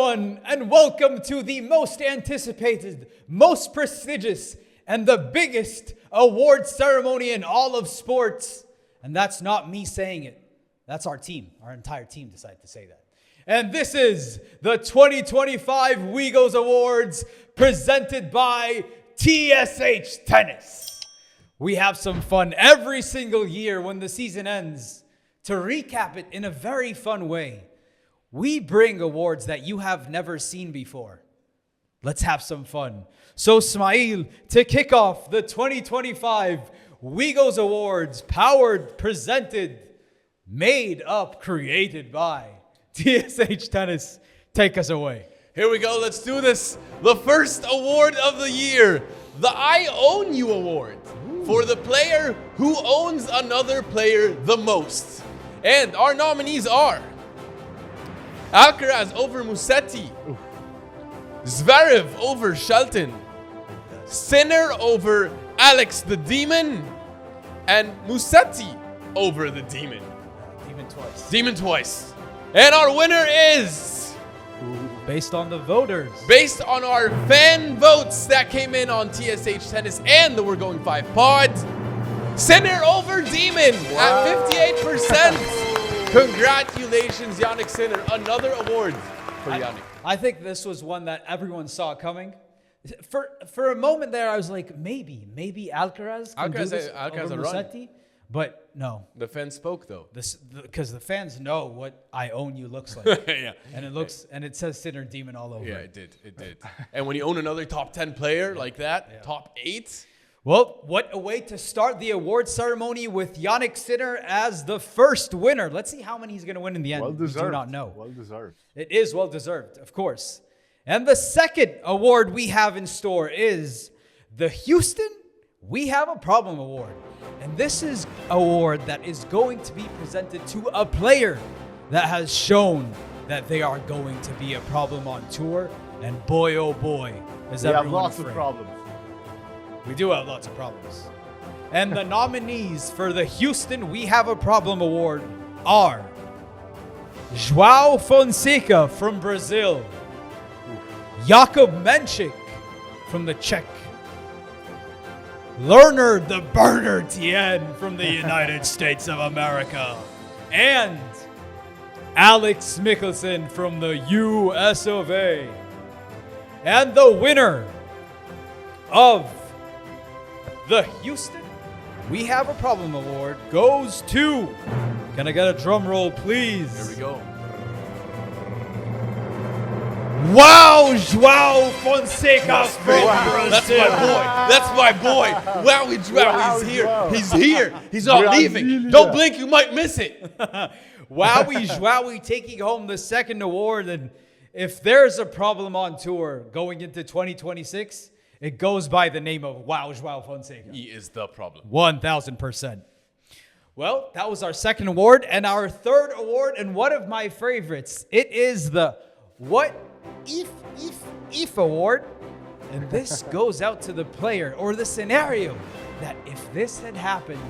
everyone, and welcome to the most anticipated, most prestigious, and the biggest award ceremony in all of sports. And that's not me saying it. That's our team. Our entire team decided to say that. And this is the 2025 WEEGOS Awards presented by TSH Tennis. We have some fun every single year when the season ends. To recap it in a very fun way, we bring awards that you have never seen before. Let's have some fun. So, Ismail, to kick off the 2025 WEEGOS Awards, powered, presented, made up, created by TSH Tennis, take us away. Here we go. Let's do this. The first award of the year, the I Own You Award, for the player who owns another player the most. And our nominees are Alcaraz over Musetti, Zverev over Shelton, Sinner over Alex the Demon, and Musetti over the Demon. Demon twice. And our winner is... Based on the voters. Based on our fan votes that came in on TSH Tennis and the We're Going 5 pod, Sinner over Demon at 58%. Congratulations, Yannick Sinner. Another award for Yannick. I think this was one that everyone saw coming. For a moment there, I was like, maybe Alcaraz can do this over Musetti. But no. The fans spoke though. Because the fans know what I Own You looks like. Yeah. And it says Sinner Demon all over. Yeah, it did. And when you own another top 10 player like that, top 8. Well, what a way to start the award ceremony with Yannick Sinner as the first winner. Let's see how many he's going to win in the end. Well deserved. We do not know. Well deserved. It is well deserved, of course. And the second award we have in store is the Houston We Have a Problem Award. And this is an award that is going to be presented to a player that has shown that they are going to be a problem on tour. And boy, oh boy, is We have everyone lots afraid. of problems. We do have lots of problems. And the nominees for the Houston We Have a Problem Award are João Fonseca from Brazil, Jakub Menchik from the Czech, Lerner the Burner Tien from the United States of America, and Alex Mikkelsen from the US of A. And the winner of the Houston We Have a Problem Award goes to... Can I get a drum roll, please? Here we go. Wow, João Fonseca from Brazil. That's my boy. Wowie Joao, he's here. Joao. He's here. He's not leaving. Brasilia. Don't blink, you might miss it. Wowie Joao taking home the second award. And if there's a problem on tour going into 2026, it goes by the name of Joao Fonseca. He is the problem. 1,000%. Well, that was our second award. And our third award, and one of my favorites, it is the What If Award. And this goes out to the player or the scenario that if this had happened,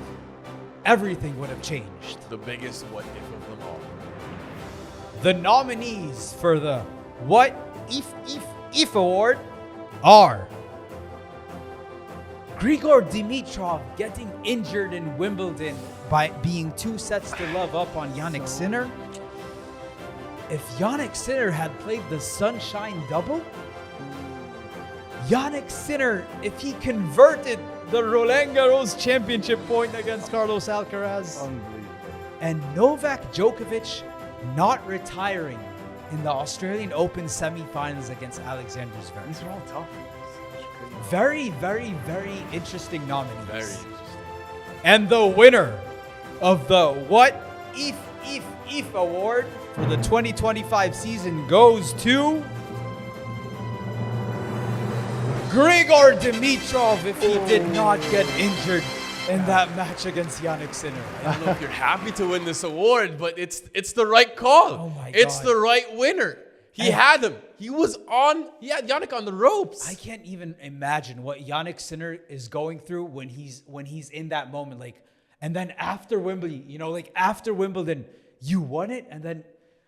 everything would have changed. The biggest what if of them all. The nominees for the What If Award are Grigor Dimitrov getting injured in Wimbledon by being 2 sets to love up on Yannick Sinner. If Yannick Sinner had played the Sunshine Double, Yannick Sinner, if he converted the Roland Garros championship point against Carlos Alcaraz, Unbelievable. and Novak Djokovic not retiring in the Australian Open semifinals against Alexander Zverev. These are all tough. Very, very, very interesting nominees. Very interesting. And the winner of the What If Award for the 2025 season goes to Grigor Dimitrov if he did not get injured in that match against Yannick Sinner. I don't know if you're happy to win this award, but it's the right call. Oh my It's God. the right winner. He had him. He had Yannick on the ropes. I can't even imagine what Yannick Sinner is going through when he's in that moment. Like, and then after Wimbledon, after Wimbledon, you won it, and then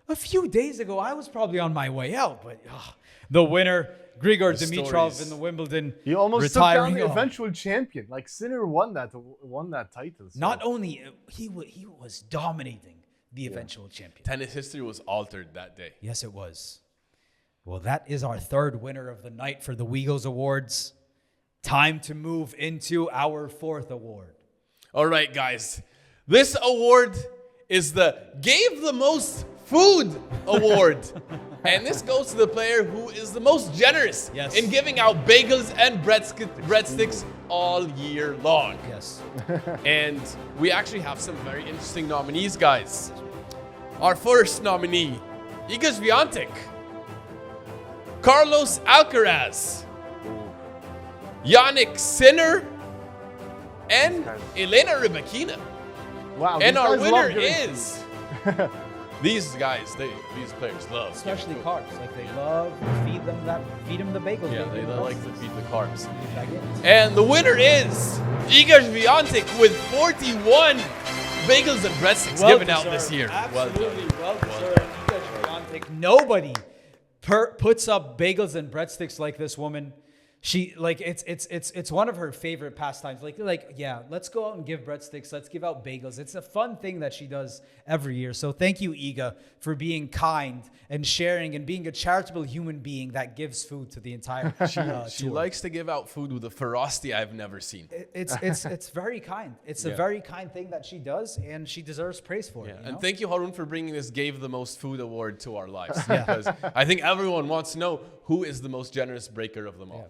A few days ago, I was probably on my way out, but the winner, Grigor Dimitrov stories. in the Wimbledon, He almost retiring. took down the eventual champion. Like Sinner won that title. So. Not only he was dominating the eventual champion. Tennis history was altered that day. Yes, it was. Well, that is our third winner of the night for the Weegos Awards. Time to move into our fourth award. All right, guys. This award is the Gave the Most Food Award. And this goes to the player who is the most generous in giving out bagels and breadsticks all year long. Yes. And we actually have some very interesting nominees, guys. Our first nominee, Iga Swiatek, Carlos Alcaraz, Yannick Sinner, and Elena Rybakina. Wow. And our guys winner love giving is these guys. These players love, Especially carbs. Like they love to feed them the bagels. yeah, they like to feed the carbs. Baguettes. And the winner is Iga Swiatek with 41 bagels and breadsticks given out this year. Absolutely well deserved. Iga Swiatek. Nobody puts up bagels and breadsticks like this woman. She it's one of her favorite pastimes. Like yeah, let's go out and give breadsticks. Let's give out bagels. It's a fun thing that she does every year. So thank you, Iga, for being kind and sharing and being a charitable human being that gives food to the entire. She likes to give out food with a ferocity I've never seen. It's very kind. It's a very kind thing that she does, and she deserves praise for it. And thank you, Harun, for bringing this Gave the Most Food Award to our lives. Because I think everyone wants to know who is the most generous breaker of them all.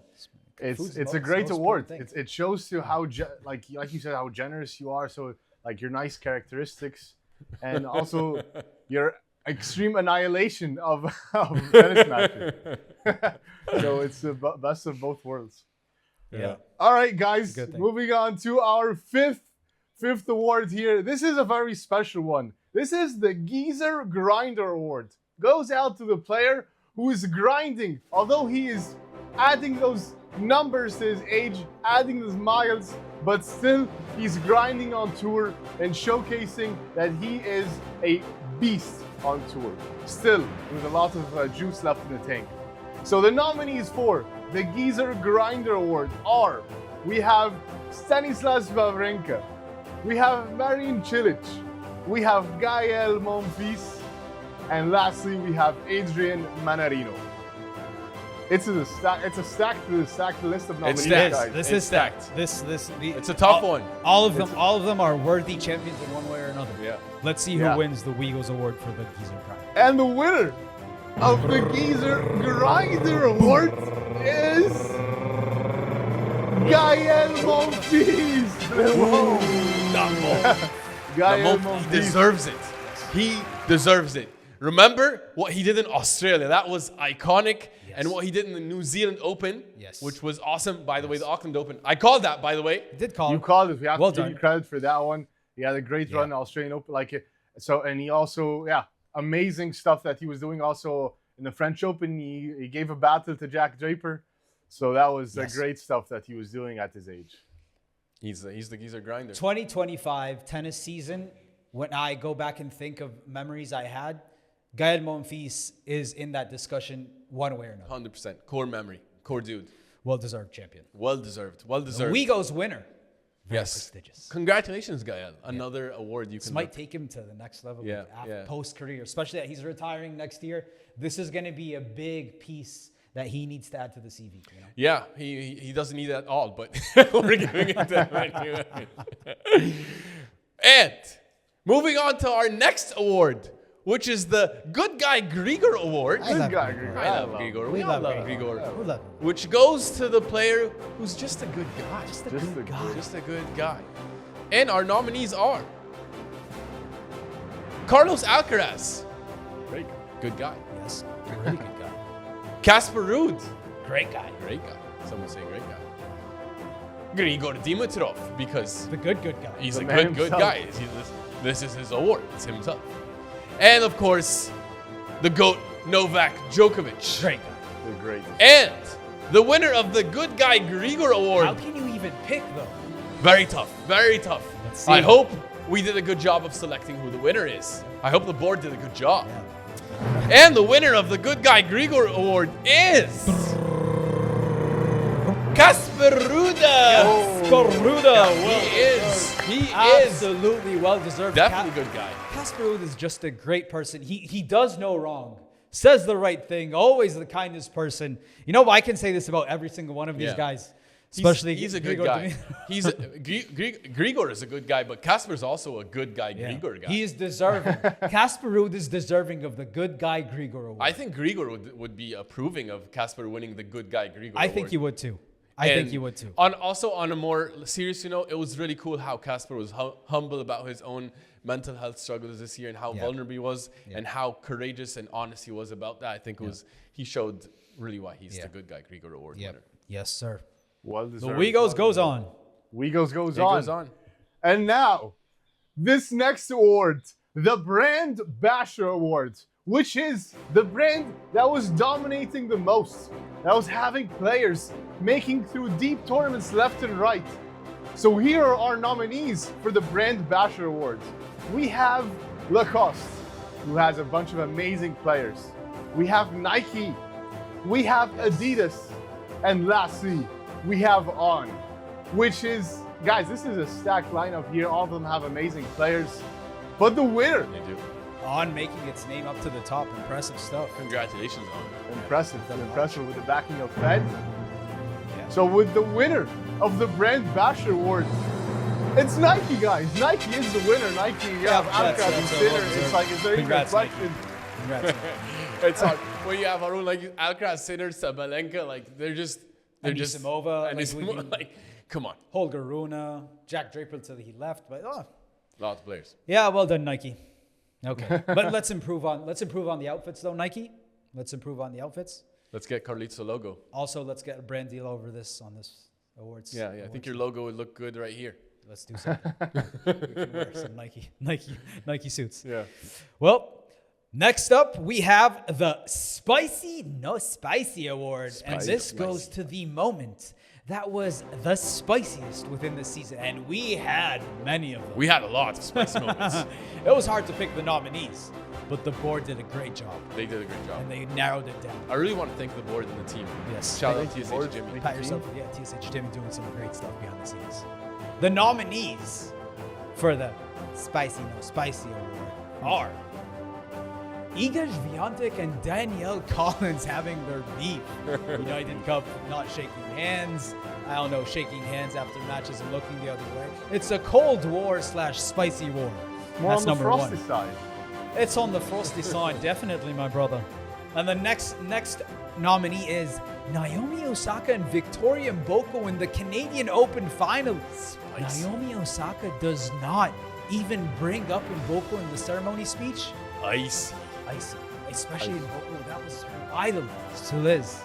It's a great award. It shows you how like you said, how generous you are. So like your nice characteristics, and also your extreme annihilation of tennis matches. So it's the best of both worlds. Yeah. All right, guys. Moving on to our fifth award here. This is a very special one. This is the Geezer Grinder Award. Goes out to the player who is grinding, although he is adding those numbers to his age, adding those miles, but still he's grinding on tour and showcasing that he is a beast on tour. Still, with a lot of juice left in the tank. So the nominees for the Geezer Grinder Award are, we have Stanislas Wawrinka, we have Marin Cilic, we have Gael Monfils, and lastly we have Adrian Manarino. It's a stacked list of nominees. Guys. This is stacked. It's a tough one. All of them are worthy champions in one way or another. Yeah. Let's see who wins the Weegos Award for the Geezer Grinder. And the winner of the Geezer Grinder Award is Gael Monfils. Gael Monfils. He deserves it. He deserves it. Remember what he did in Australia? That was iconic. Yes. And what he did in the New Zealand Open, which was awesome. By the way, the Auckland Open. I called that, by the way. You did call it. You called it. We have to give you credit for that one. He had a great run in the Australian Open. And he also, amazing stuff that he was doing also in the French Open. He gave a battle to Jack Draper. So that was great stuff that he was doing at his age. He's the Geezer Grinder. 2025 tennis season, when I go back and think of memories I had, Gael Monfils is in that discussion one way or another. 100%. Core memory. Core dude. Well-deserved champion. Well-deserved. Weegos winner. Very prestigious. Congratulations, Gael. Another award you can... This might take him to the next level post-career, especially that he's retiring next year. This is going to be a big piece that he needs to add to the CV. You know? Yeah, he doesn't need it at all, but we're giving it to him. And moving on to our next award, which is the Good Guy Grigor Award. Good guy, Grigor. I love Grigor. We all love Grigor. We love him. Which goes to the player who's just a good guy. Just a good guy. And our nominees are Carlos Alcaraz. Great guy. Good guy. Yes, a really good guy. Casper Ruud. Great guy. Great guy. Someone say great guy. Grigor Dimitrov, because the good guy. He's a good guy. This is his award. It's himself. And of course, the GOAT, Novak Djokovic. Great guy. The great. And the winner of the Good Guy Grigor Award. How can you even pick, though? Very tough. Very tough. Let's see. I hope we did a good job of selecting who the winner is. I hope the board did a good job. Yeah. And the winner of the Good Guy Grigor Award is Casper Ruud. He is absolutely well deserved. Definitely a good guy. Casper Ruud is just a great person. He does no wrong. Says the right thing. Always the kindest person. You know, I can say this about every single one of these guys. Especially he's a good guy. Grigor is a good guy, but Casper's also a good guy. Grigor guy. He is deserving. Casper Ruud is deserving of the Good Guy Grigor Award. I think Grigor would be approving of Casper winning the Good Guy Grigor Award. I think he would too. I think he would too. Also on a more serious note, it was really cool how Casper was humble about his own mental health struggles this year and how vulnerable he was and how courageous and honest he was about that. I think it was he showed really why he's the Good Guy Grigor Award winner. Yes, sir. Well The deserved. Weegos goes on. Weegos goes It on. goes on. And now, this next award, the Brand Basher Award, which is the brand that was dominating the most, that was having players making through deep tournaments left and right. So here are our nominees for the Brand Basher Awards. We have Lacoste, who has a bunch of amazing players. We have Nike. We have Adidas. And lastly, we have On, which is, guys, this is a stacked lineup here. All of them have amazing players. But the winner, They do. On making its name up to the top. Impressive stuff. Congratulations on. impressive with the backing of Fed. Yeah. So with the winner of the Brand Basher Award, it's Nike, guys. Nike is the winner. Nike, you have Alcaraz and Sinner. It's like, is there even a Congrats, Nike. question? Congrats. It's hard. When you have our own like Alcaraz, Sinner, Sabalenka, like they're just Ansimova, and like, like come on, Holger Rune, Jack Draper till he left, but lots of players. yeah, well done, Nike. Okay, but let's improve on the outfits though, Nike. Let's improve on the outfits. Let's get Carlito logo. Also, let's get a brand deal over this on this awards. Yeah. I think your logo would look good right here. Let's do something. We can wear some Nike suits. Yeah. Well, next up, we have the Spicy No Spicy Award. And this goes to the moment that was the spiciest within the season. And we had many of them. We had a lot of spicy moments. It was hard to pick the nominees, but the board did a great job. They did a great job. And they narrowed it down. I really want to thank the board and the team. Yes. Shout out Thank you, TSH board. Jimmy. Pat yourself. Yeah, TSH Jimmy doing some great stuff behind the scenes. The nominees for the Spicy No Spicy Award are Iga Swiatek and Danielle Collins having their beef. United Cup not shaking hands. I don't know, shaking hands after matches and looking the other way. It's a Cold War / Spicy War. More That's on the number frosty one. side. It's on the frosty side, definitely, my brother. And the next nominee is Naomi Osaka and Victoria Mboko in the Canadian Open final. Naomi Osaka does not even bring up Mboko in the ceremony speech. Ice. Icy. Especially Mboko, that was her idol. Still is.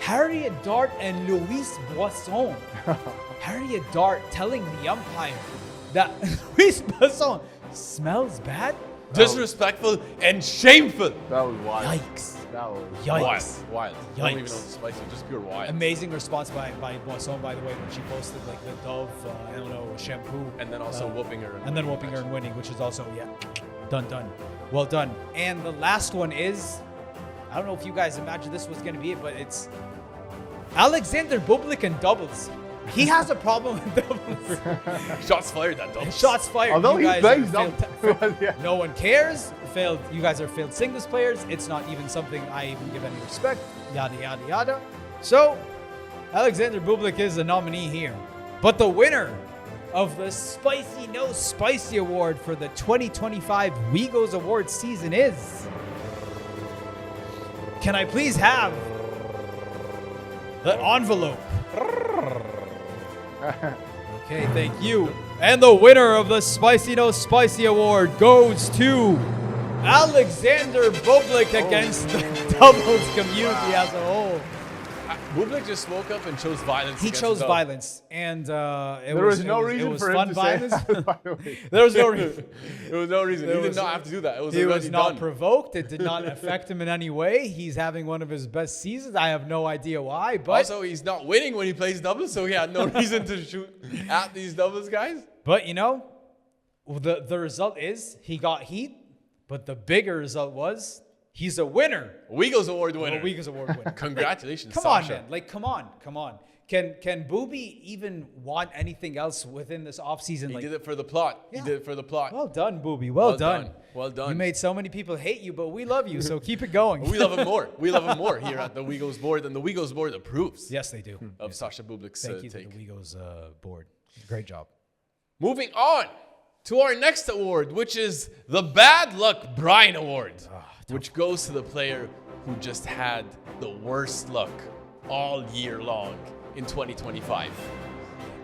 Harriet Dart and Louise Boisson. Harriet Dart telling the umpire that Louise Boisson smells bad. Disrespectful and shameful. That was wild. Yikes. That was Yikes. Wild. I don't even know Yikes. the spicy, just pure wild. Amazing response by Boisson, by the way, when she posted like the Dove, I don't know, shampoo. And then also whooping her. And then whooping her and winning, which is also, done. Well done. And the last one is, I don't know if you guys imagined this was going to be it, but it's Alexander Bublik in doubles. He has a problem with doubles. Shots fired at doubles. Shots fired. Although You he guys are plays failed yeah. No one cares. Failed. You guys are failed singles players. It's not even something I even give any respect. Yada, yada, yada. So, Alexander Bublik is the nominee here. But the winner of the Spicy No Spicy Award for the 2025 Weegos Award season is... Can I please have the envelope? Okay, thank you. And the winner of the Spicy No Spicy Award goes to Alexander Bublik against the doubles community as a whole. Bublik just woke up and chose violence. He against chose the dog. violence, and There was no reason for him fun to violence. say that, by the way. There was no reason. There was no reason. There He did was- not have to do that. It was He already was not done. provoked. It did not affect him in any way. He's having one of his best seasons. I have no idea why, but Also, he's not winning when he plays doubles, so he had no reason to shoot at these doubles guys. you know, the result is he got heat, but the bigger result was He's a winner. Weegos Award winner. A Weegos Award winner. Congratulations, Come Sasha. on, man. Like, come on. Can Booby even want anything else within this offseason? He did it for the plot. Yeah. He did it for the plot. Well done, Booby. Well done. Well done. You made so many people hate you, but we love you, so keep it going. We love him more. We love him more here at the Weegos board, and the Weegos board approves Yes, they do. of Sasha Bublik's Thank you take. to the Weegos board. Great job. Moving on to our next award, which is the Bad Luck Brian Award, which goes to the player who just had the worst luck all year long in 2025.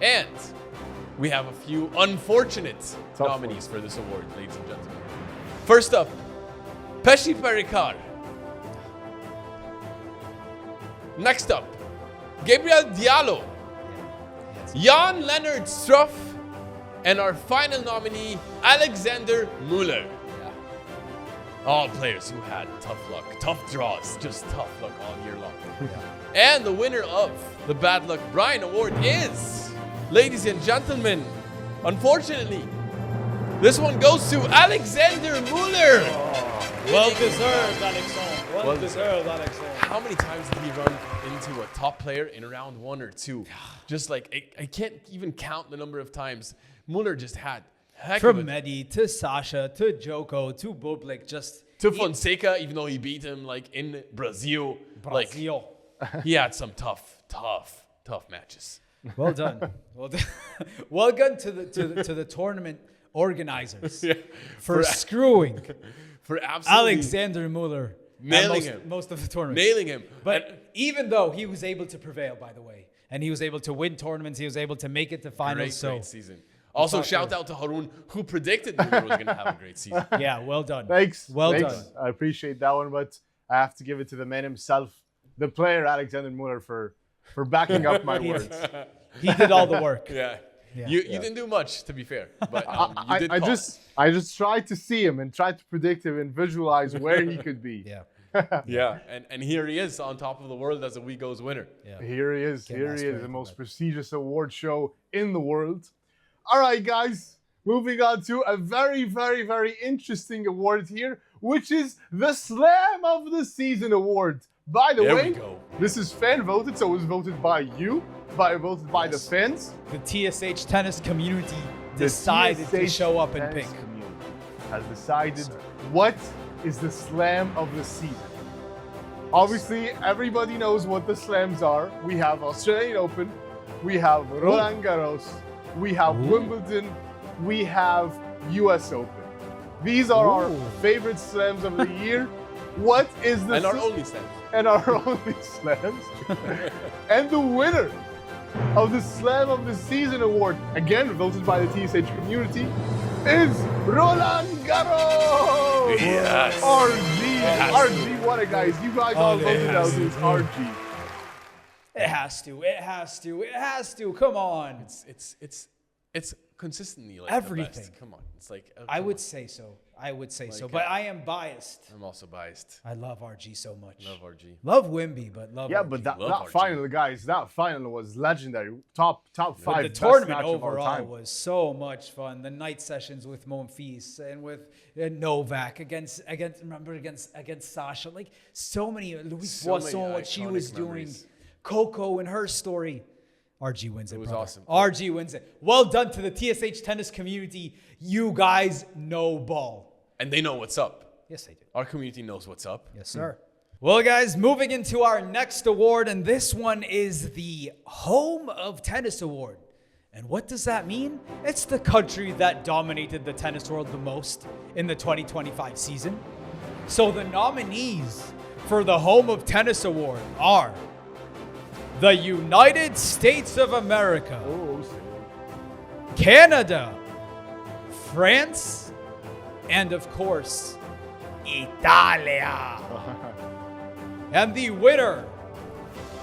And we have a few unfortunate nominees for this award, ladies and gentlemen. First up, Peshi Perikar. Next up, Gabriel Diallo, Jan Leonard Struff, and our final nominee, Alexander Muller. All players who had tough luck, tough draws, just tough luck all year long. And the winner of the Bad Luck Brian Award is, ladies and gentlemen, unfortunately, this one goes to Alexander Muller. Well deserved, Alexandre. Well deserved, Alexandre. How many times did he run into a top player in round 1 or 2? Just like, I can't even count the number of times Muller just had. From Mehdi to Sasha to Djoko to Bublik, just to Fonseca, even though he beat him like in Brazil. Like, he had some tough matches. Well done. Well done to the tournament organizers for screwing for absolutely Alexander Muller nailing most of the tournament. Nailing him. But even though he was able to prevail, by the way, and he was able to win tournaments, he was able to make it to finals. Great season. Also, shout out to Harun, who predicted Muller was going to have a great season. Yeah, well done. Thanks. Done. I appreciate that one, but I have to give it to the man himself, the player Alexander Muller, for backing up my words. He did all the work. You didn't do much, to be fair, but you did. I just tried to see him and tried to predict him and visualize where he could be. And here he is on top of the world as a Weegos winner. Here he is. The most prestigious award show in the world. All right, guys, moving on to a very, very, very interesting award here, which is the Slam of the Season award. By the way, this is fan voted, so it was voted by you, voted by the fans. The TSH tennis community decided to show up and pick. Has decided what is the Slam of the Season. Obviously, everybody knows what the slams are. We have Australian Open, we have Roland Garros, we have Wimbledon, we have US Open. These are our favorite slams of the year. What is the our only slams. And our only slams. And the winner of the Slam of the Season award, again voted by the TSH community, is Roland Garros! Yes! RG, what a guys. You guys all voted out this RG. It has to. Come on. It's consistently like everything. The best. Come on. It's like I would say so. But I am biased. I'm also biased. I love RG so much. Love RG. Love Wimby, but love RG. But that final, guys, that final was legendary. Top 5 but the best tournament match overall of all time. was so much fun. The night sessions with Monfils and with Novak against Sasha. Like so many. Louise Poisson, what she was doing. Coco and her story. RG wins it. It was brother. awesome. RG wins it. Well done to the TSH tennis community. You guys know ball. And they know what's up. Yes, they do. Our community knows what's up. Yes, sir. Well, guys, moving into our next award, and this one is the Home of Tennis Award. And what does that mean? It's the country that dominated the tennis world the most in the 2025 season. So the nominees for the Home of Tennis Award are the United States of America, Canada, France, and of course, Italia. And the winner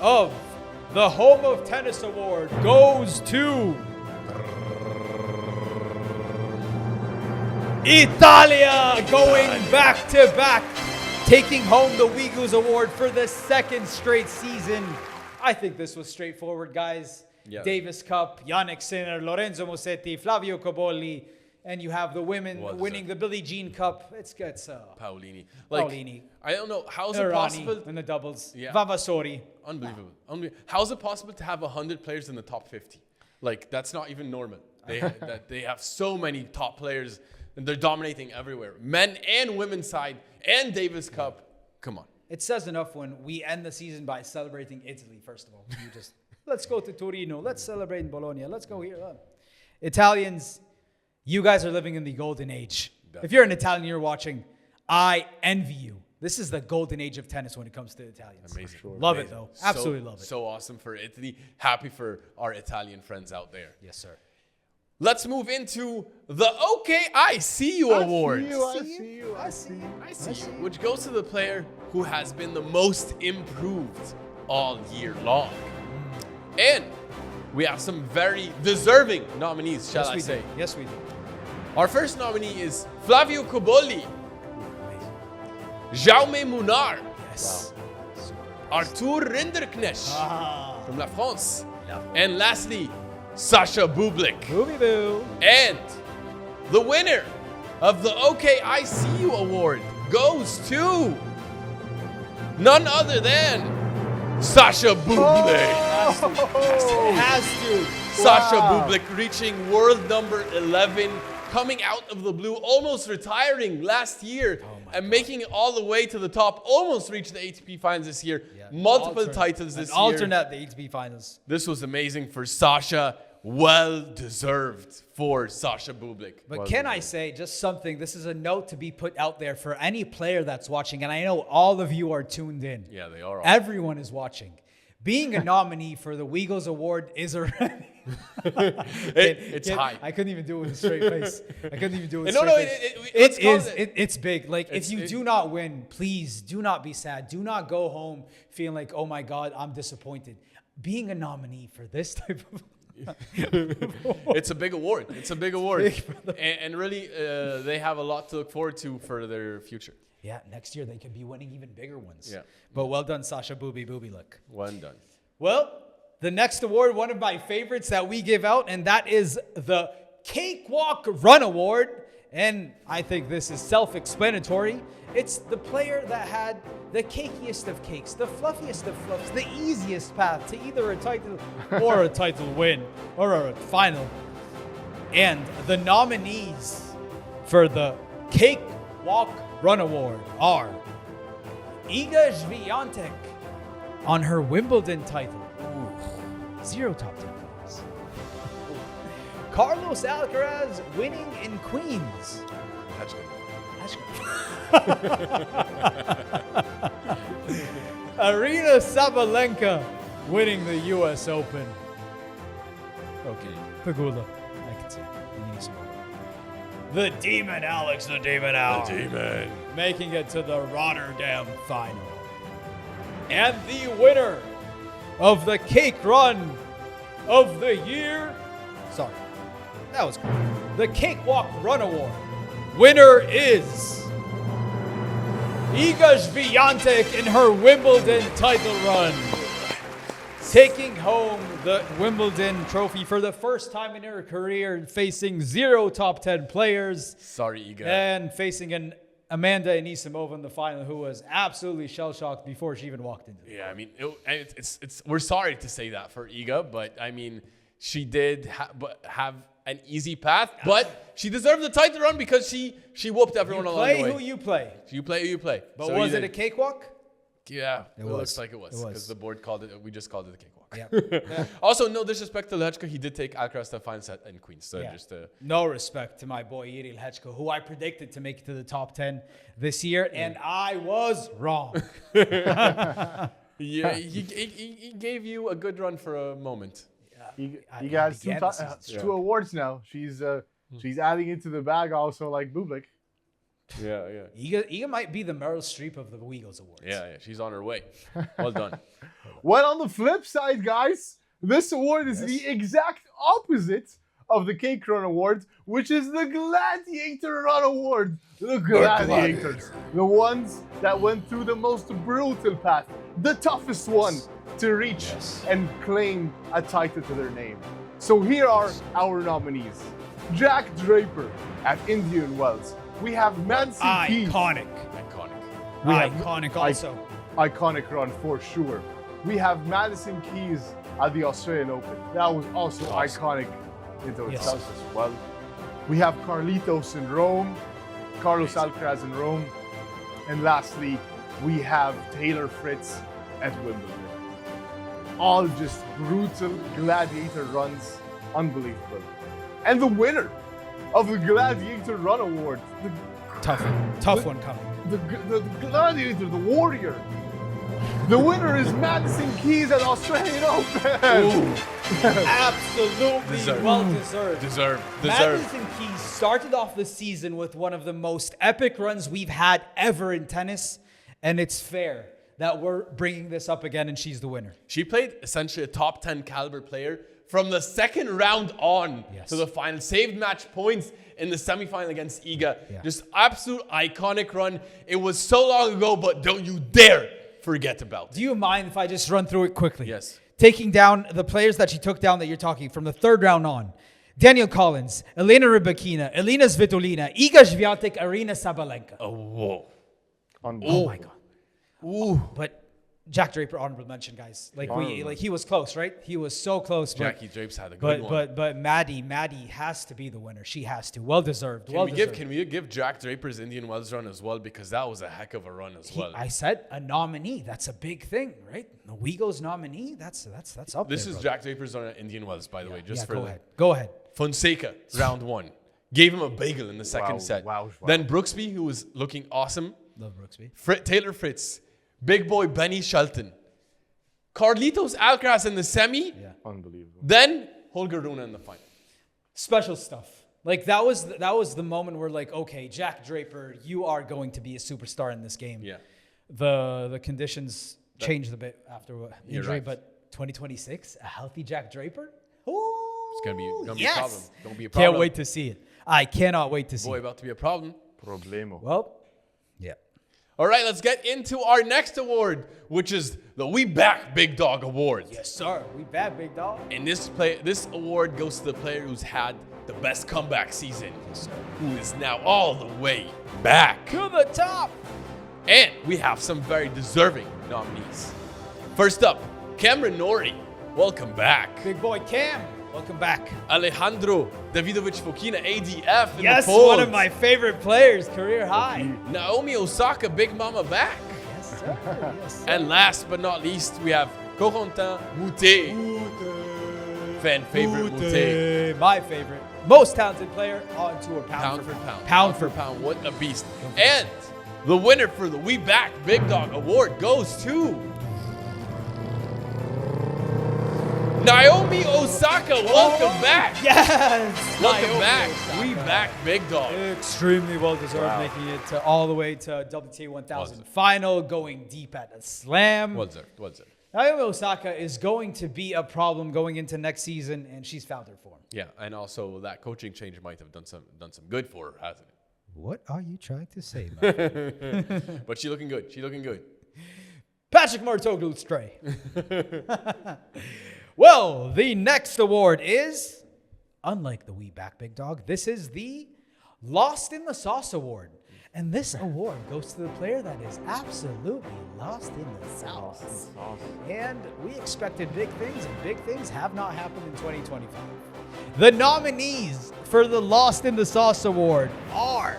of the Home of Tennis Award goes to Italia, going back to back, taking home the Weegos Award for the second straight season. I think this was straightforward, guys. Yeah. Davis Cup, Yannick Sinner, Lorenzo Musetti, Flavio Cobolli. and you have the women Well winning the Billie Jean Cup. It's Paolini. Paolini. I don't know. How is it Irani possible? in the doubles. Yeah. Vavasori. Unbelievable. How is it possible to have 100 players in the top 50? Like, that's not even normal. They have so many top players, and they're dominating everywhere. Men and women's side, and Davis Cup. Come on. It says enough when we end the season by celebrating Italy, first of all. You just, let's go to Torino. Let's celebrate in Bologna. Let's go here. Italians, you guys are living in the golden age. Definitely. If you're an Italian, you're watching, I envy you. This is the golden age of tennis when it comes to Italians. Amazing. Sure. Love it, though. Absolutely love it. So awesome for Italy. Happy for our Italian friends out there. Yes, sir. Let's move into the OK I See You Award. I see you. Which goes to the player who has been the most improved all year long. And we have some very deserving nominees, shall I say. Yes, we do. Our first nominee is Flavio Cobolli, Jaume Munar, Yes. Arthur Rinderknecht from La France, and lastly, Sasha Bublik. Booby boo. And the winner of the OK I See You Award goes to none other than Sasha Bublik. It has to. Sasha Bublik reaching world number 11, coming out of the blue, almost retiring last year, and making it all the way to the top, almost reached the ATP finals this year, multiple titles this year. Alternate the ATP finals. This was amazing for Sasha. Well deserved for Sasha Bublik. But can I say just something? This is a note to be put out there for any player that's watching, and I know all of you are tuned in. Yeah, they are. Everyone is watching. Being a nominee for the WEEGOS Award is already... It's high. I couldn't even do it with a straight face. It's big. Like, if you do not win, please do not be sad. Do not go home feeling like, oh my God, I'm disappointed. Being a nominee for this type of... It's a big award. It's a big award. And really, they have a lot to look forward to for their future. Yeah, next year they could be winning even bigger ones. Yeah. But well done, Sasha Booby look. Well done. Well, the next award, one of my favorites that we give out, and that is the Cakewalk Run Award. And I think this is self-explanatory. It's the player that had the cakiest of cakes, the fluffiest of fluffs, the easiest path to either a title or a title win or a final. And the nominees for the Cakewalk Run Award are Iga Swiatek on her Wimbledon title. 0 top 10 points. Carlos Alcaraz winning in Queens. That's good. Arina Sabalenka winning the US Open. Okay. Pagula. I can see. The Demon Alex, the Demon Al. The Demon. Making it to the Rotterdam final. And the winner of the Cake Run of the year. Sorry. That was great. The Cakewalk Run Award. Winner is Iga Swiatek in her Wimbledon title run. Taking home the Wimbledon trophy for the first time in her career, facing 0 top 10 players. Sorry, Iga. And facing an Amanda Ansimova in the final, who was absolutely shell-shocked before she even walked into it. Yeah, I mean, we're sorry to say that for Iga, but I mean, she did have an easy path, but she deserved the title run because she whooped everyone along the way. Play who you play. You play who you play. But so was it a cakewalk? Yeah, it looks like it was because the board called it. We just called it a cakewalk. Yeah. Also, no disrespect to Lechko, he did take Alcaraz to the final set in Queens. So just no respect to my boy Iril Hechko, who I predicted to make it to the top 10 this year, and I was wrong. Yeah, he gave you a good run for a moment. You guys, 2 awards now. She's adding into the bag also like Bublik. Yeah. Iga might be the Meryl Streep of the WEEGOS Awards. Yeah, she's on her way. Well done. Well, on the flip side, guys, this award is the exact opposite of the Cake Run Award, which is the Gladiator Run Award. The Gladiators. The ones that went through the most brutal path, the toughest one to reach and claim a title to their name. So here are our nominees. Jack Draper at Indian Wells. We have Madison Keys. Iconic. We have Iconic also. Iconic run for sure. We have Madison Keys at the Australian Open. That was also iconic into itself as well. We have Carlitos in Rome, Carlos Alcaraz in Rome, and lastly, we have Taylor Fritz at Wimbledon. All just brutal gladiator runs, unbelievable. And the winner of the Gladiator Run Award, Tough one coming. the gladiator, the warrior. The winner is Madison Keys at Australian Open. Absolutely well deserved. Deserved. Madison Keys started off the season with one of the most epic runs we've had ever in tennis, and it's fair that we're bringing this up again, and she's the winner. She played essentially a top 10 caliber player from the second round on to the final. Saved match points in the semifinal against Iga. Yeah. Just absolute iconic run. It was so long ago, but don't you dare forget about. Do you mind if I just run through it quickly? Yes. Taking down the players that she took down that you're talking from the third round on. Daniel Collins, Elena Rybakina, Elena Svitolina, Iga Swiatek, Arina Sabalenka. Oh, whoa. Oh my God. Ooh. But Jack Draper, honorable mention, guys. He was close, right? He was so close. Jackie Drapes had a good one. But Maddie has to be the winner. She has to. Well deserved. Can we give Jack Draper's Indian Wells run as well? Because that was a heck of a run as well. I said a nominee. That's a big thing, right? The WEEGOS nominee. That's up This there, is Jack Draper's on Indian Wells, by the way. Go ahead. Fonseca, round one. Gave him a bagel in the second set. Wow. Then Brooksby, who was looking awesome. Love Brooksby. Taylor Fritz. Big boy Benny Shelton. Carlitos Alcaraz in the semi. Yeah. Unbelievable. Then Holger Rune in the final. Special stuff. Like that was the moment where like, okay, Jack Draper, you are going to be a superstar in this game. Yeah. The conditions changed a bit after injury, right. but 2026, a healthy Jack Draper? Ooh, It's gonna be a problem. Don't be a problem. Can't wait to see it. I cannot wait to see Boy, it. about to be a problem. Problemo. Well, yeah. All right, let's get into our next award, which is the We Back Big Dog Award. Yes, sir. We bad, big dog. And this award goes to the player who's had the best comeback season, who is now all the way back To the top. And we have some very deserving nominees. First up, Cameron Norrie. Welcome back. Big boy Cam. Welcome back. Alejandro Davidovich Fokina, ADF in Yes, the polls. one of my favorite players, career high. Naomi Osaka, Big Mama back. Yes, sir. Yes, sir. And last but not least, we have Corentin Moutet. Fan favorite Moutet. My favorite. Most talented player on tour. Pound for pound. Pound for pound. What a beast. And the winner for the We Back Big Dog Award goes to Naomi Osaka. Welcome back. Yes. Welcome Naomi back. Osaka. We Back Big Dog. Extremely well deserved, making it all the way to WTA 1000 final, going deep at a slam. What's it? Naomi Osaka is going to be a problem going into next season, and she's found her form. Yeah, and also that coaching change might have done some good for her, hasn't it? What are you trying to say, my friend? But she's looking good. Patrick Martoglu Stray. Well, the next award is, unlike the We Back Big Dog, this is the Lost in the Sauce Award. And this award goes to the player that is absolutely lost in the sauce. And we expected big things, and big things have not happened in 2025. The nominees for the Lost in the Sauce Award are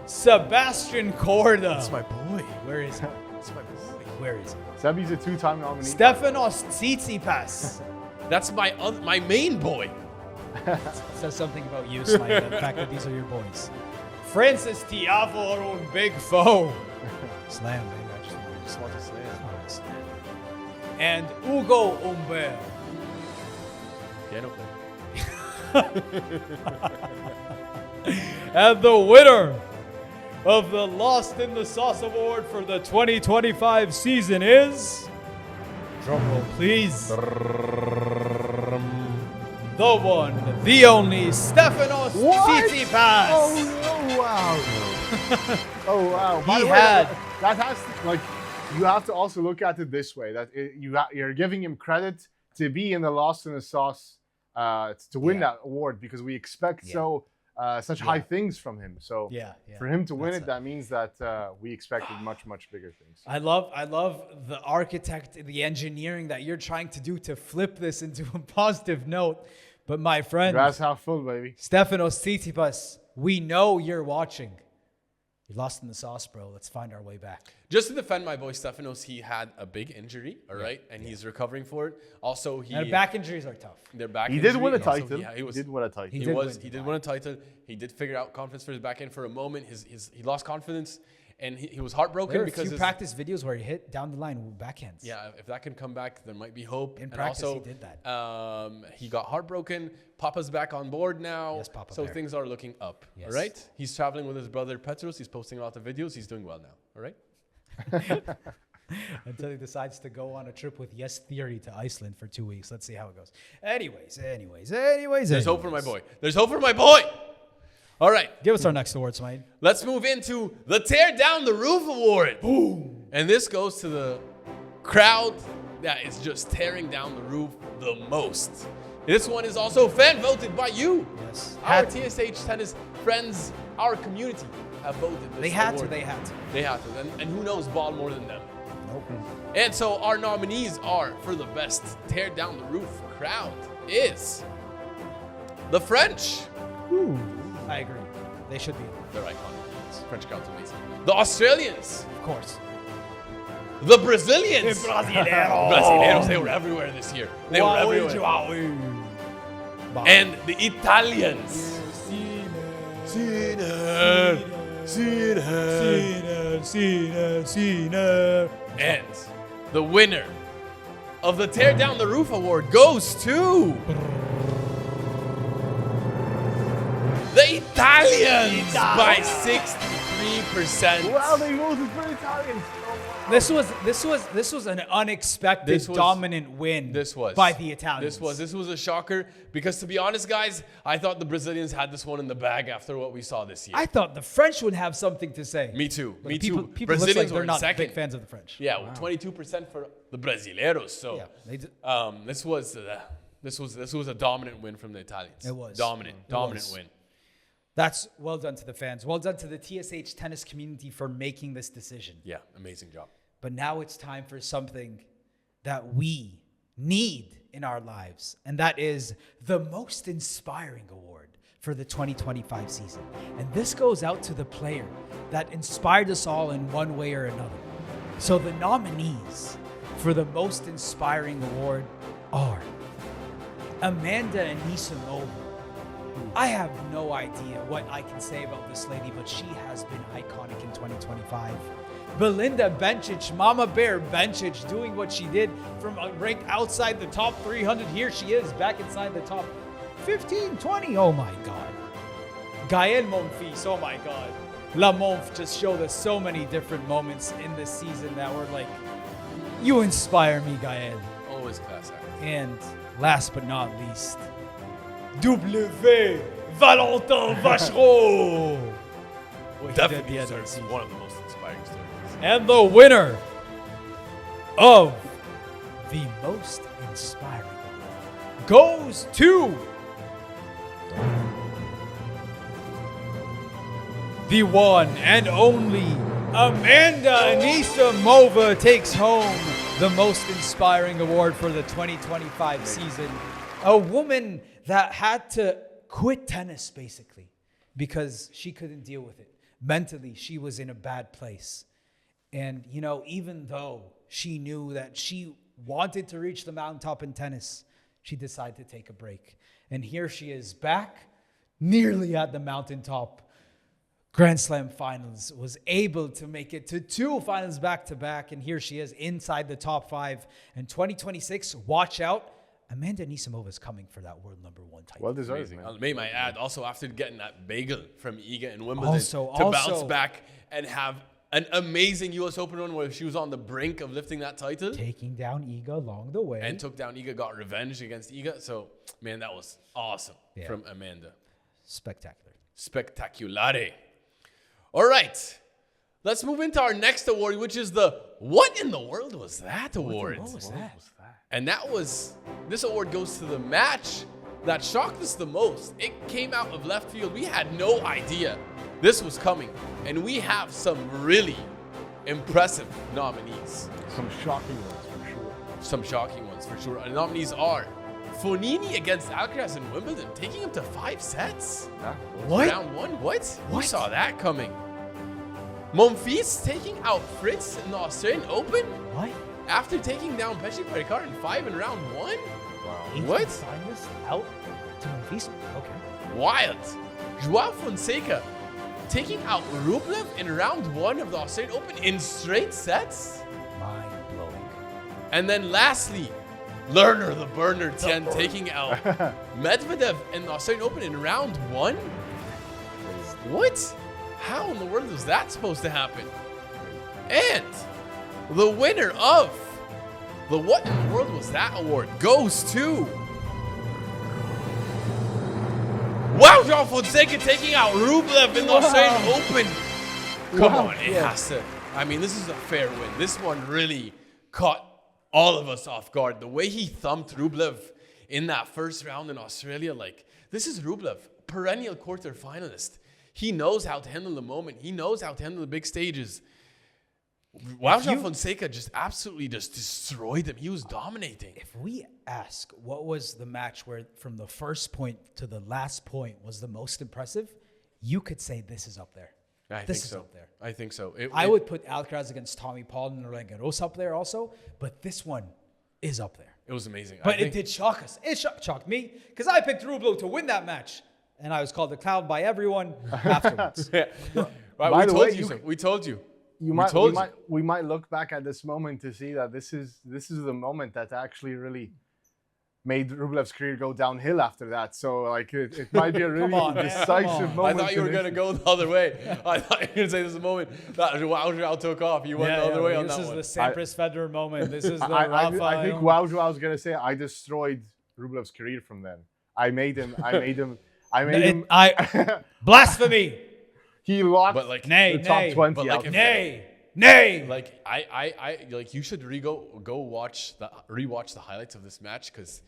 Sebastian Korda. That's my boy. Where is he? That's my boy. Where is he? Sebi's a two-time nominee. Stefanos Tsitsipas. That's my main boy. Says something about you, Slime, the fact that these are your boys. Francis Tiafoe, our own big foe. Slam, baby. I just want to slam. And Ugo Humbert. Piano player. And the winner of the Lost in the Sauce Award for the 2025 season is... Drumroll, please. The one, the only, Stefanos Tsitsipas. Oh wow! Oh wow! By the way, that has to, like, you have to also look at it this way: that you're giving him credit to be in the Lost in the Sauce to win that award because we expect such high things from him. So for him to win it, that means that we expected much bigger things. I love the architect, the engineering that you're trying to do to flip this into a positive note. But my friend, glass half full, baby. Stefanos Tsitsipas, we know you're watching. You lost in the sauce, bro. Let's find our way back. Just to defend my boy Stefanos, he had a big injury, all right? And he's recovering for it. Also, back injuries are tough. Their back He injury, did win a and also, title. He did win a title. He did win a title. He did figure out confidence for his backhand for a moment. He lost confidence, and he was heartbroken there were because a few practice videos where he hit down the line with backhands. Yeah, if that can come back, there might be hope. In practice, also, he did that. He got heartbroken. Papa's back on board now. Yes, Papa so Bear. things are looking up. Yes. All right? He's traveling with his brother Petros. He's posting a lot of videos. He's doing well now. All right? Until he decides to go on a trip with Yes Theory to Iceland for 2 weeks. Let's see how it goes. Anyways. There's hope for my boy. There's hope for my boy. All right. Give us our next award, Smite. Let's move into the Tear Down the Roof Award. Boom. And this goes to the crowd that is just tearing down the roof the most. This one is also fan voted by you. Yes. Our TSH tennis friends, our community have voted this They had award. to. They had to. And who knows ball more than them? Nope. And so our nominees are for the best tear down the roof crowd is the French. Ooh. I agree. They should be. They're iconic. French crowd's amazing. The Australians. Of course. The Brazilians. Brasileiros. They were everywhere this year. They were everywhere. And the Italians. And the winner of the Tear Down the Roof Award goes to the Italians by 63%. Wow, they voted for Italians. This was an unexpected dominant win by the Italians. This was a shocker because, to be honest, guys, I thought the Brazilians had this one in the bag after what we saw this year. I thought the French would have something to say. Me too. But People Brazilians like they're not second. big fans of the French. Yeah, 22% for the Brasileiros. So this was a dominant win from the Italians. It was dominant win. That's well done to the fans. Well done to the TSH tennis community for making this decision. Yeah, amazing job. But now it's time for something that we need in our lives, and that is the most inspiring award for the 2025 season. And this goes out to the player that inspired us all in one way or another. So the nominees for the most inspiring award are Amanda Anisimova. I have no idea what I can say about this lady, but she has been iconic in 2025. Belinda Bencic, Mama Bear Bencic, doing what she did from ranked outside the top 300. Here she is, back inside the top 15, 20. Oh my God. Gaël Monfils, oh my God. La Monf just showed us so many different moments in this season that were like, you inspire me, Gaël. Always class act. And last but not least, W. Valentin Vacherot. Definitely deserves one of the most inspiring stories. And the winner of the most inspiring goes to the one and only Amanda Anisimova takes home the most inspiring award for the 2025 season. A woman that had to quit tennis basically because she couldn't deal with it. Mentally, she was in a bad place. And, you know, even though she knew that she wanted to reach the mountaintop in tennis, she decided to take a break. And here she is back, nearly at the mountaintop. Grand Slam finals, was able to make it to 2 finals back-to-back. And here she is inside the top 5. And 2026, watch out. Amanda Anisimova is coming for that world #1 title. Well deserved, man. May I add, also after getting that bagel from Iga in Wimbledon, Also, bounce back and have an amazing U.S. Open run where she was on the brink of lifting that title. Taking down Iga along the way. And took down Iga, got revenge against Iga. So, man, that was awesome from Amanda. Spectacular. Spectaculare. All right. Let's move into our next award, which is the What in the World Was That award. What was that? And this award goes to the match that shocked us the most. It came out of left field. We had no idea this was coming. And we have some really impressive nominees. Some shocking ones for sure. Some shocking ones for sure. Our nominees are Fonini against Alcaraz in Wimbledon, taking him to 5 sets. What? Round 1? What? Who saw that coming? Monfils taking out Fritz in the Australian Open? What? After taking down Pesci Parikar in 5 in round 1? Wow. What? Finalist out to Monfils? Okay. Wild. Joao Fonseca taking out Rublev in round 1 of the Australian Open in straight sets? Mind blowing. And then lastly, Lerner the Burner Tien taking out Medvedev in the Australian Open in round 1? What? How in the world was that supposed to happen? And the winner of the What in the World Was That award goes to Joao Fonseca taking out Rublev in the Australian Open. Come on, it has to. I mean, this is a fair win. This one really caught all of us off guard. The way he thumped Rublev in that first round in Australia, like, this is Rublev, perennial quarter finalist. He knows how to handle the moment. He knows how to handle the big stages. Joao Fonseca just absolutely just destroyed him. He was dominating. If we ask what was the match where from the first point to the last point was the most impressive, you could say this is up there. I think so. I think so. I would put Alcaraz against Tommy Paul and Roland Garros up there also, but this one is up there. It was amazing. But it did shock us. It shocked me because I picked Rublev to win that match, and I was called a clown by everyone afterwards. Yeah. By the way, We told you. We might look back at this moment to see that this is the moment that actually really made Rublev's career go downhill after that. So like it might be a really decisive moment. I thought you were gonna go the other way. I thought you were gonna say this is the moment that Joao took off. You went the other way on that one. This is the Sampras Federer moment. This is the I think Joao was gonna say I destroyed Rublev's career from then. I made him. Blasphemy. He locked the top 20. But like, Nay. Like I like you should rewatch the highlights of this match because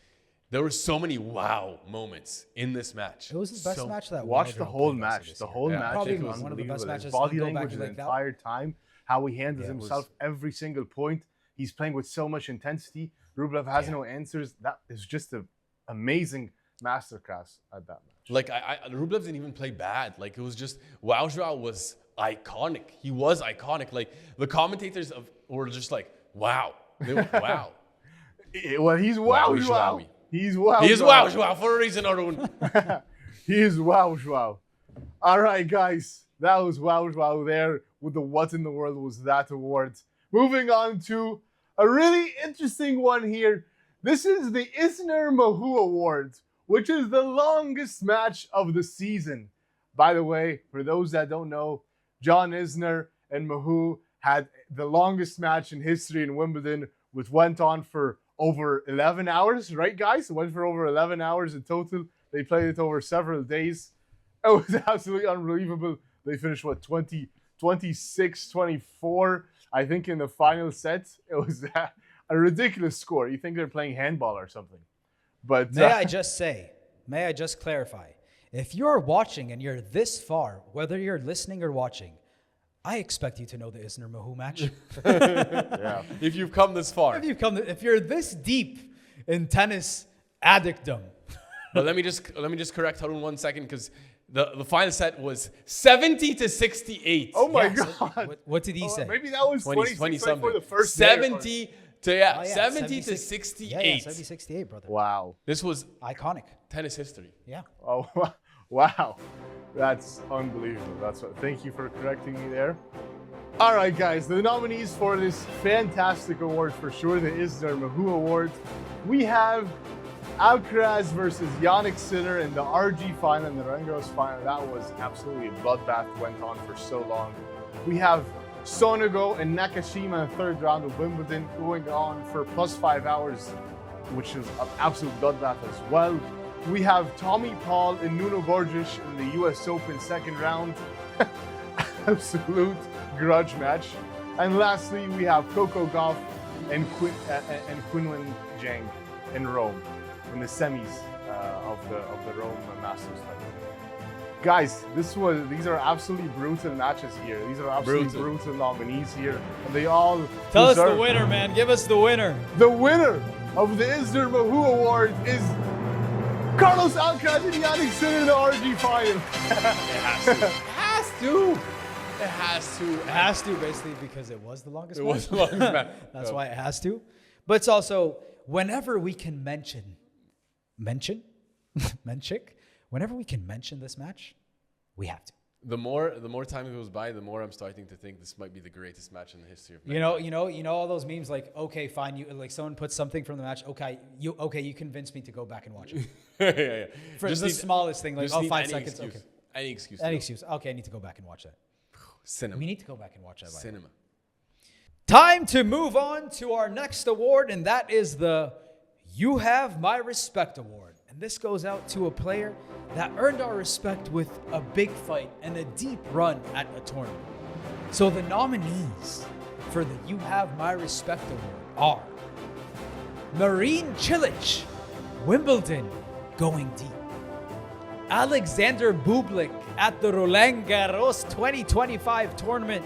there were so many wow moments in this match. It was the best match that watch the whole match. The whole match probably was one of the best matches. His body language the entire time, how he handles himself every single point. He's playing with so much intensity. Rublev has no answers. That is just an amazing masterclass at that match. Like Rublev didn't even play bad. Like it was just Joao was iconic. He was iconic. Like the commentators were just like, wow. They were, wow. Well, he's wow. He's wow. He is wow for a reason, everyone. He is wow. All right, guys. That was wow there with the What in the World Was That award. Moving on to a really interesting one here. This is the Isner Mahut Award, which is the longest match of the season. By the way, for those that don't know, John Isner and Mahut had the longest match in history in Wimbledon, which went on for over 11 hours, right, guys? It went for over 11 hours in total. They played it over several days. It was absolutely unbelievable. They finished, 26-24, I think, in the final set. It was a ridiculous score. You think they're playing handball or something. But may I just clarify, if you're watching and you're this far, whether you're listening or watching, I expect you to know the Isner Mahut match. yeah. If you've come this far. If you're this deep in tennis addictdom. But let me just correct Harun 1 second because the final set was 70-68. Oh my God. What did he say? Maybe that was 20 something for the first 70 to 70-68. Yeah, 70-68, brother. Wow. This was iconic. Tennis history. Yeah. Oh, wow. That's unbelievable. Thank you for correcting me there. All right, guys, the nominees for this fantastic award for sure, the Isner Mahut Award. We have Alcaraz versus Jannik Sinner in the RG final and the Roland Garros final. That was absolutely a bloodbath, went on for so long. We have Sonego and Nakashima in the third round of Wimbledon going on for +5 hours, which is an absolute bloodbath as well. We have Tommy Paul and Nuno Borges in the US Open second round. Absolute grudge match. And lastly, we have Coco Gauff and Qinwen Zhang in Rome. in the semis of the Rome Masters title. Guys, these are absolutely brutal matches here. These are absolutely brutal nominees here, and they all tell us the winner, man. Give us the winner. The winner of the Isner Mahut Award is Carlos Alcaraz and Jannik Sinner in the RG final. It has to. It has to, basically, because it was the longest match. It was the longest match. That's why it has to. But it's also, whenever we can mention whenever we can mention this match, we have to. The more time goes by, the more I'm starting to think this might be the greatest match in the history of you know all those memes like, okay, fine, you like someone puts something from the match, you convinced me to go back and watch it. yeah. For just the smallest thing, like 5 seconds. Excuse. Okay. Any excuse. Any excuse. Okay, I need to go back and watch that. Cinema. We need to go back and watch that. Cinema. Time to move on to our next award, and that is the You Have My Respect Award. And this goes out to a player that earned our respect with a big fight and a deep run at a tournament. So the nominees for the You Have My Respect Award are Marin Cilic, Wimbledon, going deep. Alexander Bublik at the Roland Garros 2025 tournament.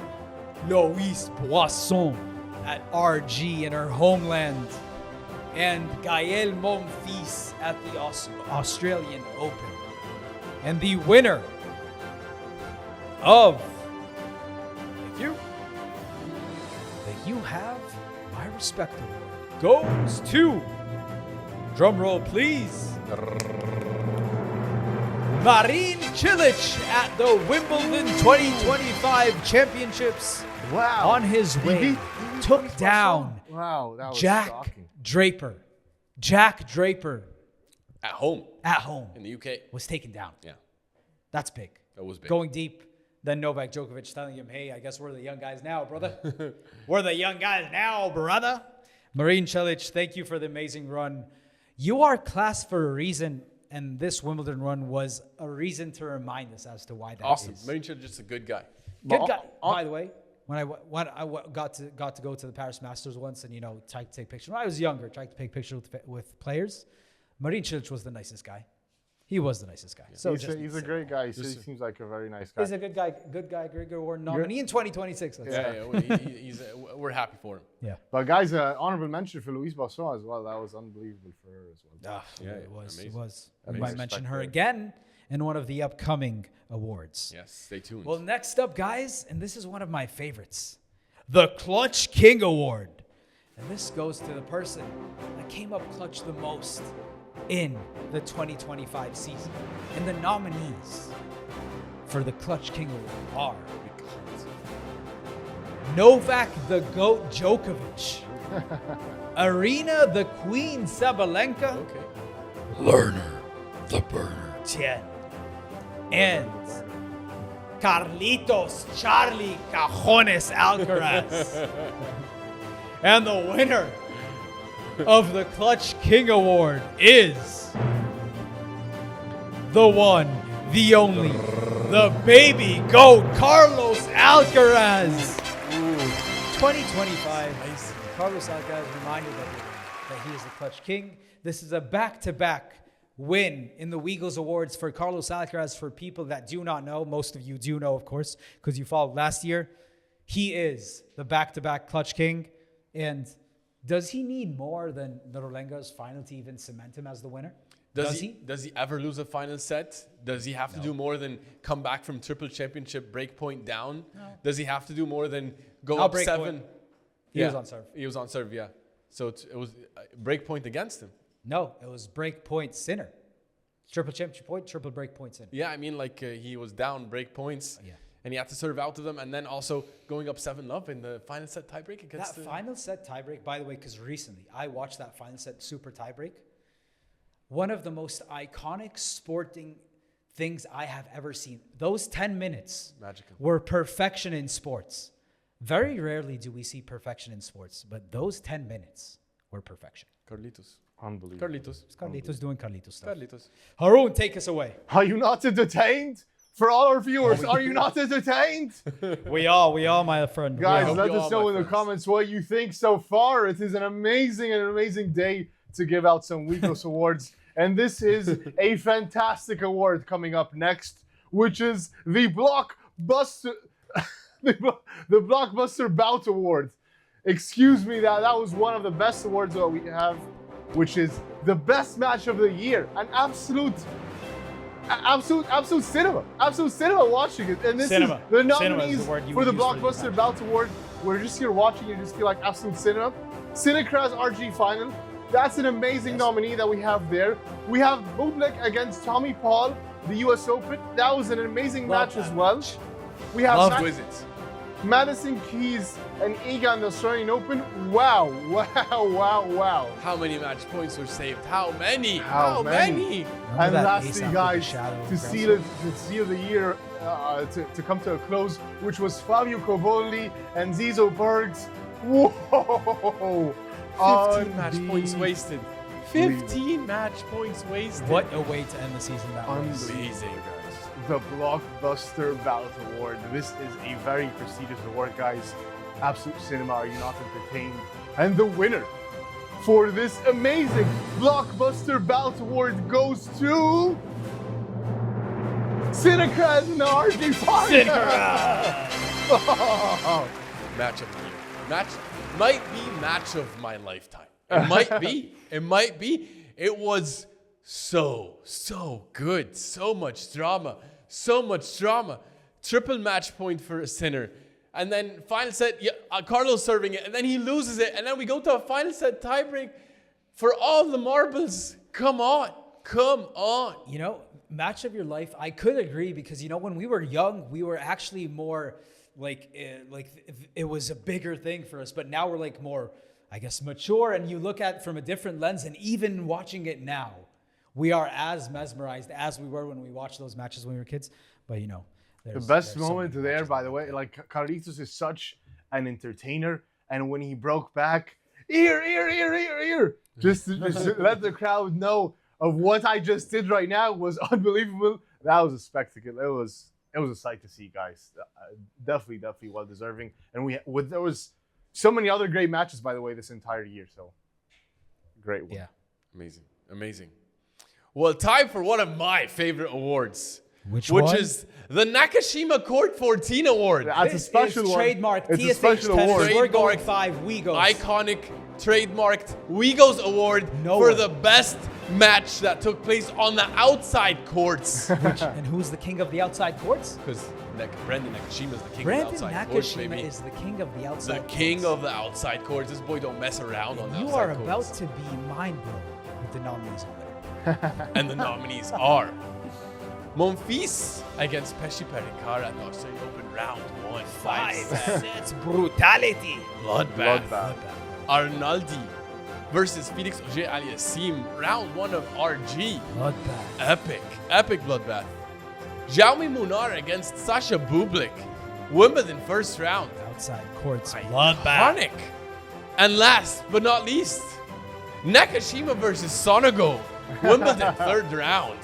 Loïs Boisson at RG in her homeland. And Gaël Monfils at the Australian Open. And the winner of the You Have My Respect Award goes to, drumroll please, Marin Cilic at the Wimbledon 2025 Championships. Wow. On his way, he took down wow, that was Jack shocking. Draper. Jack Draper At home. In the UK. was taken down. Yeah. That's big. That was big. Going deep. Then Novak Djokovic telling him, hey, I guess we're the young guys now, brother. We're the young guys now, brother. Marin Cilic, thank you for the amazing run. You are class for a reason, and this Wimbledon run was a reason to remind us as to why that awesome. is. Marin Cilic is just a good guy. Good guy. By the way, when I got to go to the Paris Masters once and, tried to take pictures. When I was younger, tried to take pictures with players. Marin Cilic was the nicest guy. He was the nicest guy. Yeah. So he's a great guy. He seems like a very nice guy. He's a good guy. Good guy. Grigor Award nominee in 2026. We're happy for him. Yeah. But guys, honorable mention for Loïs Boisson as well. That was unbelievable for her as well. It was. Amazing. It was. Amazing. We might mention her again in one of the upcoming awards. Yes. Stay tuned. Well, next up, guys, and this is one of my favorites, the Clutch King Award, and this goes to the person that came up clutch the most in the 2025 season. And the nominees for the Clutch King Award are Novak the GOAT Djokovic, Arena the Queen Sabalenka, Lerner the Burner Tien, and Carlitos Charlie Cajones Alcaraz. And the winner of the Clutch King Award is the one, the only, the baby GOAT, Carlos Alcaraz. 2025, Carlos Alcaraz reminded everyone that he is the Clutch King. This is a back-to-back win in the Weegos Awards for Carlos Alcaraz. For people that do not know, most of you do know, of course, because you followed last year. He is the back-to-back Clutch King. And does he need more than the Roland Garros final to even cement him as the winner? Does he? Does he ever lose a final set? Does he have to do more than come back from triple championship, break point down? No. Does he have to do more than go up 7? He was on serve. He was on serve, yeah. So it was break point against him. No, it was break point Sinner. Triple championship point, triple break point Sinner. Yeah, I mean, he was down break points. Yeah. And he had to serve out to them, and then also going up 7-love in the final set tiebreak against that final set tiebreak, by the way, because recently I watched that final set super tiebreak. One of the most iconic sporting things I have ever seen. Those 10 minutes were perfection in sports. Very rarely do we see perfection in sports, but those 10 minutes were perfection. Carlitos. Unbelievable. Carlitos doing Carlitos stuff. Carlitos. Haroon, take us away. Are you not entertained? For all our viewers, are you not entertained? We are, my friend. Guys, let us know in the comments what you think so far. It is an amazing day to give out some Weegos Awards. And this is a fantastic award coming up next, which is the Blockbuster the Blockbuster Bout Award. Excuse me, that was one of the best awards that we have, which is the best match of the year. An absolute cinema. Absolute cinema watching it. And this Cinema. is the Cinema nominees is the word you for the would use for this Blockbuster match. Bout Award. We're just here watching it, just feel like absolute cinema. Cinecraz RG final. That's an amazing nominee that we have there. We have Bublik against Tommy Paul, the US Open. That was an amazing match as well. We have Madison Keys and Iga in the Australian Open. Wow. How many match points were saved? How many? How many? And that lastly, ace after the guys, shadow to seal the year to come to a close, which was Fabio Cobolli and Zizo Bergs. Whoa! 15 match points wasted. 15 match points wasted. What a way to end the season that was. Amazing, guys. The Blockbuster Bout Award. This is a very prestigious award, guys. Absolute cinema. Are you not entertained? And the winner for this amazing Blockbuster Bout Award goes to Cinecraz in the RG final. Match of the year. Might be match of my lifetime. It might be. It might be. It was so good. So much drama. Triple match point for a Sinner. And then final set, Carlos serving it. And then he loses it. And then we go to a final set tiebreak for all the marbles. Come on. You know, match of your life, I could agree because, you know, when we were young, we were actually more like it was a bigger thing for us. But now we're like more, I guess, mature. And you look at it from a different lens. And even watching it now, we are as mesmerized as we were when we watched those matches when we were kids. But, you know, the best moment there, by the way, like Carlitos is such an entertainer. And when he broke back, ear, just to let the crowd know of what I just did right now was unbelievable. That was a spectacle. It was a sight to see, guys. Definitely well deserving. And there was so many other great matches, by the way, this entire year. So great one. Yeah. Amazing. Well, time for one of my favorite awards. Which is the Nakashima Court 14 Award. That's a special one. Trademark It's a TSH special tennis. award. We're going 5 Weegos. Iconic, trademarked Weegos Award for the best match that took place on the outside courts. And who's the king of the outside courts? Because Brendan Nakashima is the king of the outside courts, baby. Nakashima is the king of the outside courts. The king of the outside courts. This boy don't mess around on the outside courts. You are about to be mind blown with the nominees over there. And the nominees are Monfils against Pesci Perikar at the Australian Open round 1. 5 sets. Brutality. Bloodbath. Arnaldi versus Felix Auger-Aliassime, round 1 of RG. Bloodbath. Epic bloodbath. Jaume Munar against Sasha Bublik, Wimbledon first round. Outside courts. Iconic. And last but not least, Nakashima versus Sonego, Wimbledon third round.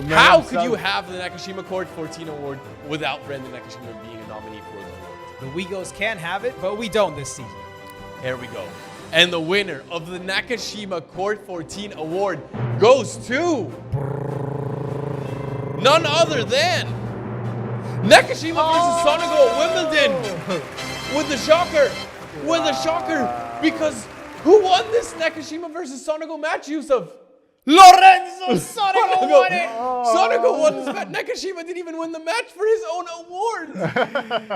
How could you have the Nakashima Court 14 Award without Brendan Nakashima being a nominee for the award? The Weegos can have it, but we don't this season. Here we go. And the winner of the Nakashima Court 14 Award goes to none other than Nakashima versus Sonego at Wimbledon with the shocker. Because who won this Nakashima versus Sonego match, Yusuf? Lorenzo Sonego won it! Sonego won this match. Nakashima didn't even win the match for his own award.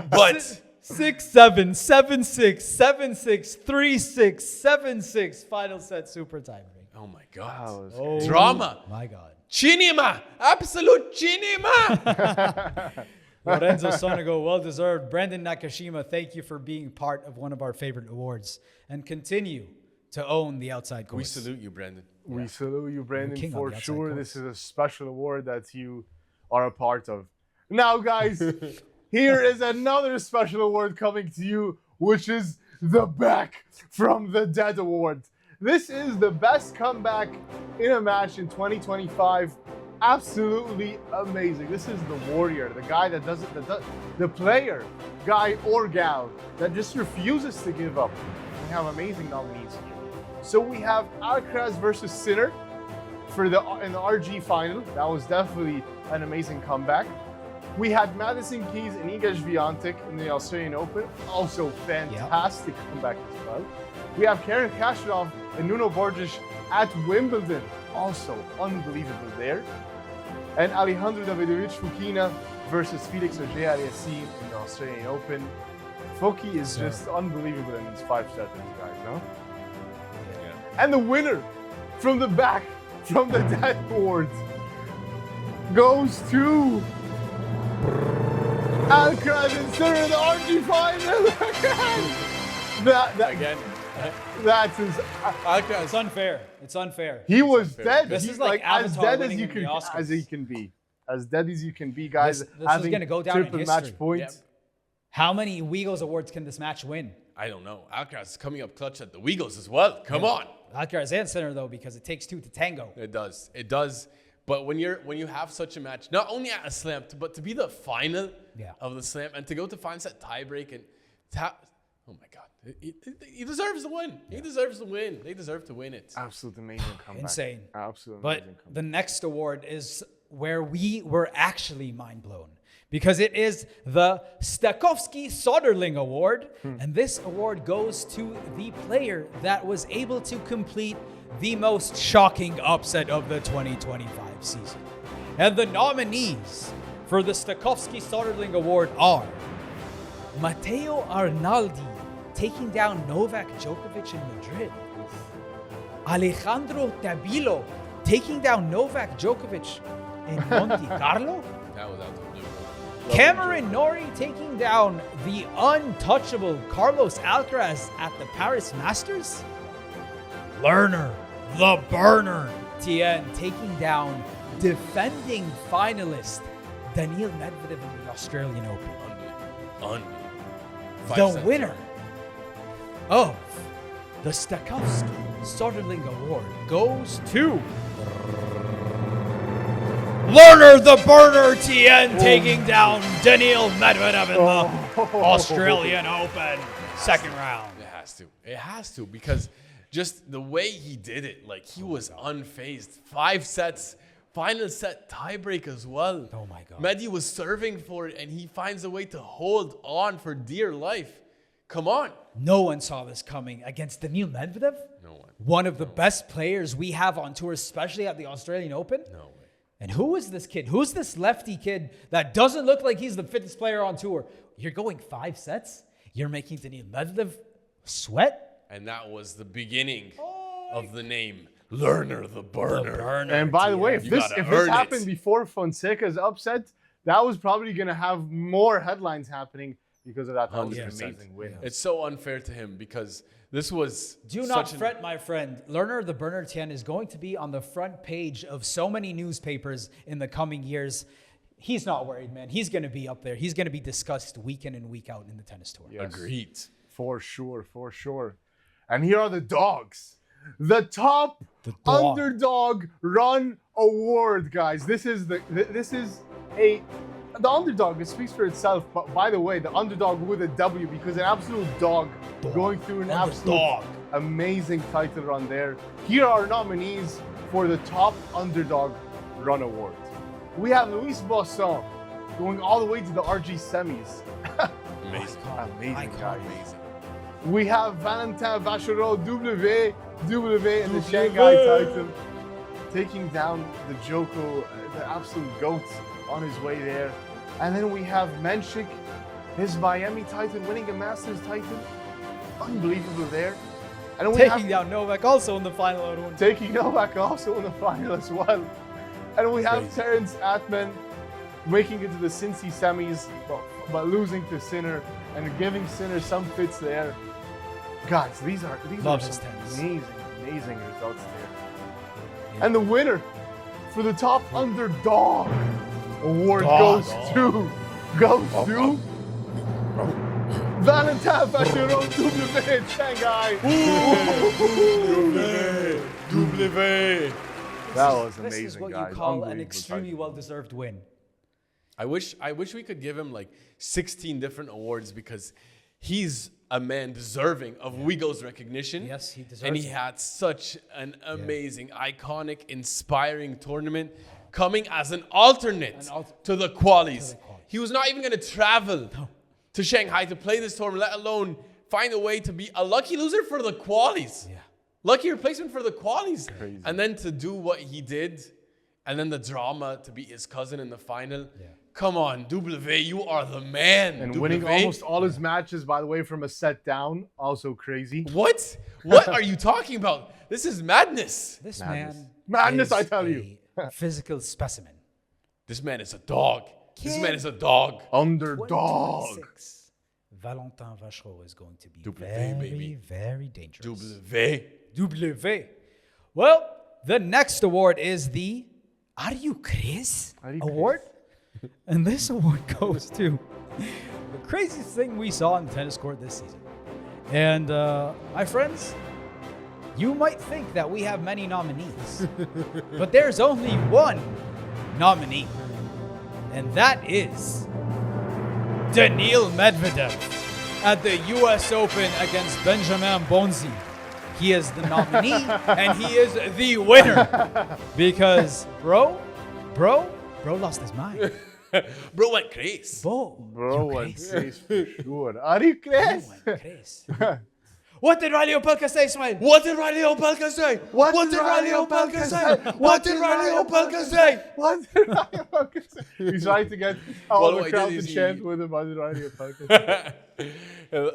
But 6-7, 7-6, 7-6, 3-6, 7-6. Final set super tiebreak. oh my God. Wow, Drama. My God. Cinema. Absolute cinema. Lorenzo Sonego, well deserved. Brendan Nakashima, thank you for being part of one of our favorite awards. And continue to own the outside We courts. salute you, Brendan. We salute you, Brandon, king on for the outside sure. courts. This is a special award that you are a part of. Now, guys, here is another special award coming to you, which is the Back from the Dead Award. This is the best comeback in a match in 2025. Absolutely amazing. This is the warrior, the guy that the player, guy or gal, that just refuses to give up. have amazing nominees here. So we have Alcaraz versus Sinner in the RG final. That was definitely an amazing comeback. We had Madison Keys and Iga Swiatek in the Australian Open. Also fantastic comeback as well. We have Karen Khachanov and Nuno Borges at Wimbledon. Also unbelievable there. And Alejandro Davidovich Fokina versus Felix Auger-Aliassime in the Australian Open. Foki is just unbelievable in these 5 sets, guys, no? Yeah. And the winner from the back, from the dead board, goes to Alcaraz and Sinner in the RG final. Again. That is Alcaraz. It's unfair. It's unfair. He was dead. This He's is like as dead as you can be. As dead as you can be, guys. This is going to go down in triple history. match points. Yep. How many Weegos Awards can this match win? I don't know. Alcaraz is coming up clutch at the Weegos as well. Come on. Alcaraz and Sinner though, because it takes 2 to tango. It does. It does. But when you have such a match, not only at a slam, but to be the final of the slam and to go to final set tiebreak and oh my God, he deserves to win. He deserves to win. They deserve to win it. Absolutely amazing comeback. Insane. Absolutely but amazing comeback. The next award is where we were actually mind blown because it is the Stakhovsky Soderling Award. And this award goes to the player that was able to complete the most shocking upset of the 2025 season. And the nominees for the Stakhovsky Soderling Award are Matteo Arnaldi taking down Novak Djokovic in Madrid. Alejandro Tabilo taking down Novak Djokovic in Monte Carlo. That was out the blue. Cameron Norrie taking down the untouchable Carlos Alcaraz at the Paris Masters. Lerner, the burner, Tien taking down defending finalist Daniil Medvedev in the Australian Open. Unbelievable. The winner of the Stakhovsky Soderling Award goes to Lerner the Burner Tien taking down Daniil Medvedev in the Australian Open second round. It has to. It has to because just the way he did it, like he was unfazed. 5 sets, final set tiebreak as well. Oh my God. Medi was serving for it and he finds a way to hold on for dear life. Come on. No one saw this coming against Daniil Medvedev. No one. One of the best players we have on tour, especially at the Australian Open. No way. And who is this kid? Who's this lefty kid that doesn't look like he's the fittest player on tour? You're going 5 sets? You're making Daniil Medvedev sweat? And that was the beginning of the name, Lerner the Burner. And by the way, if this happened before Fonseca's upset, that was probably going to have more headlines happening because of that. That was an amazing win. It's so unfair to him because this was Do not fret, my friend. Lerner the Burner Tien is going to be on the front page of so many newspapers in the coming years. He's not worried, man. He's going to be up there. He's going to be discussed week in and week out in the tennis tour. Yes. Agreed. For sure, for sure. And here are the dogs. The top Underdawg Run Award, guys. This is the underdog. It speaks for itself. But by the way, the underdog with a W because an absolute dog going through an absolute amazing title run there. Here are our nominees for the top Underdawg Run Award. We have Luis Bosson going all the way to the RG semis. Amazing. Amazing, guys. Amazing. We have Valentin Vacherot, WW in the Shanghai title, taking down the Djoko, the absolute GOAT, on his way there. And then we have Menchik, his Miami title, winning a Masters title. Unbelievable there. And then taking down Novak also in the final. Taking Novak also in the final as well. And we have Terence Atman making it to the Cincy semis, but losing to Sinner and giving Sinner some fits there. Guys, these are some amazing results there. Yeah. And the winner for the top Underdawg Award goes to Valentin Vacherot, W Shanghai. W. That was amazing, guys. This is what you call an extremely well-deserved win. I wish we could give him like 16 different awards because he's a man deserving of Weegos recognition. Yes, he deserves And he it. had such an amazing, iconic, inspiring tournament coming as an alternate to the qualies. He was not even going to travel to Shanghai to play this tournament, let alone find a way to be a lucky loser for the qualies. Yeah. Lucky replacement for the qualies. Crazy. And then to do what he did, and then the drama to beat his cousin in the final. Yeah. Come on, W, you are the man. And W. winning almost all his matches, by the way, from a set down. Also crazy. What? What are you talking about? This is madness. This Madness. man Madness, is I tell you. a physical specimen. This man is a dog. This Kid. man is a dog. Underdog. 2026, Valentin Vacherot is going to be W, baby. very dangerous. W. W. Well, the next award is the Are You Craze Are You award. And this award goes to the craziest thing we saw on the tennis court this season. And my friends, you might think that we have many nominees, but there's only one nominee, and that is Daniil Medvedev at the US Open against Benjamin Bonzi. He is the nominee and he is the winner because bro lost his mind. Bro went crazy. Bro, went crazy for sure. Are you crazy? What did Riley Opelka say, Smile? What did Riley Opelka say? What did Riley Opelka say? What did Riley Opelka say? What did Riley Opelka say? He's trying to get all Well, the crowd to is he- chant with him. What did Riley Opelka say?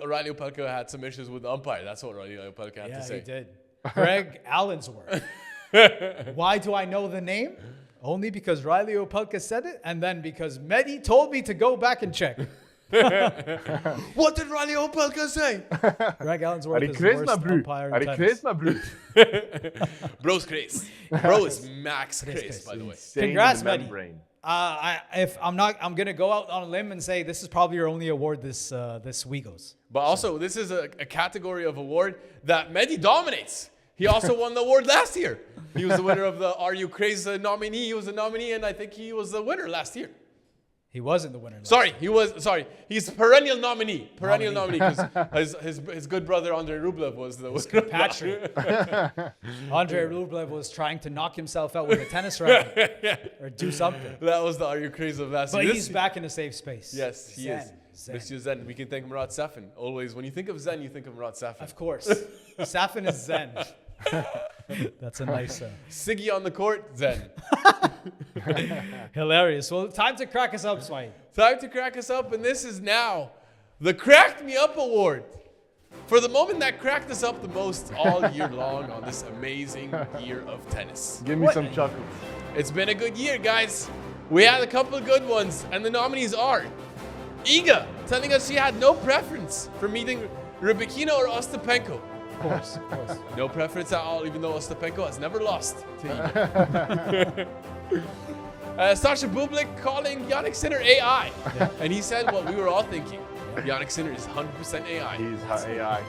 Riley Opelka had some issues with the umpire. That's what Riley Opelka had Yeah, to say. he did. Greg Allensworth. Why do I know the name? Only because Riley Opelka said it, and then because Mehdi told me to go back and check. What did Riley Opelka say? Greg Allensworth Are you is the crazy, worst my bro? umpire Are in you tennis. crazy, my bro? Bro's crazy. Bro is max crazy, by the way. Insane in Congrats, the Mehdi. membrane. I'm gonna go out on a limb and say this is probably your only award this Weegos. But also, this is a category of award that Mehdi dominates. He also won the award last year. He was the winner of the Are You Crazy nominee. He was a nominee, and I think he was the winner last year. He wasn't the winner. He's perennial nominee. Perennial nominee because his good brother Andrei Rublev was the winner. Patrick. Andrei Rublev was trying to knock himself out with a tennis racket or do something. That was the Are You Crazy of last But year. he's back in a safe space. Yes, he is. Zen. Mr. Zen. We can thank Murat Safin. Always, when you think of Zen, you think of Murat Safin. Of course. Safin is Zen. That's a nice... Siggy on the court, Zen. Hilarious. Well, time to crack us up, Swai. Time to crack us up, and this is now the Cracked Me Up Award. For the moment that cracked us up the most all year long on this amazing year of tennis. Give me some chuckles. It's been a good year, guys. We had a couple of good ones, and the nominees are Iga, telling us she had no preference for meeting Rybakina or Ostapenko. Of course. No preference at all, even though Ostapenko has never lost to Iga. Sasha Bublik calling Yannick Sinner AI. Yeah. And he said what we were all thinking. Yannick Sinner is 100% AI. He's AI.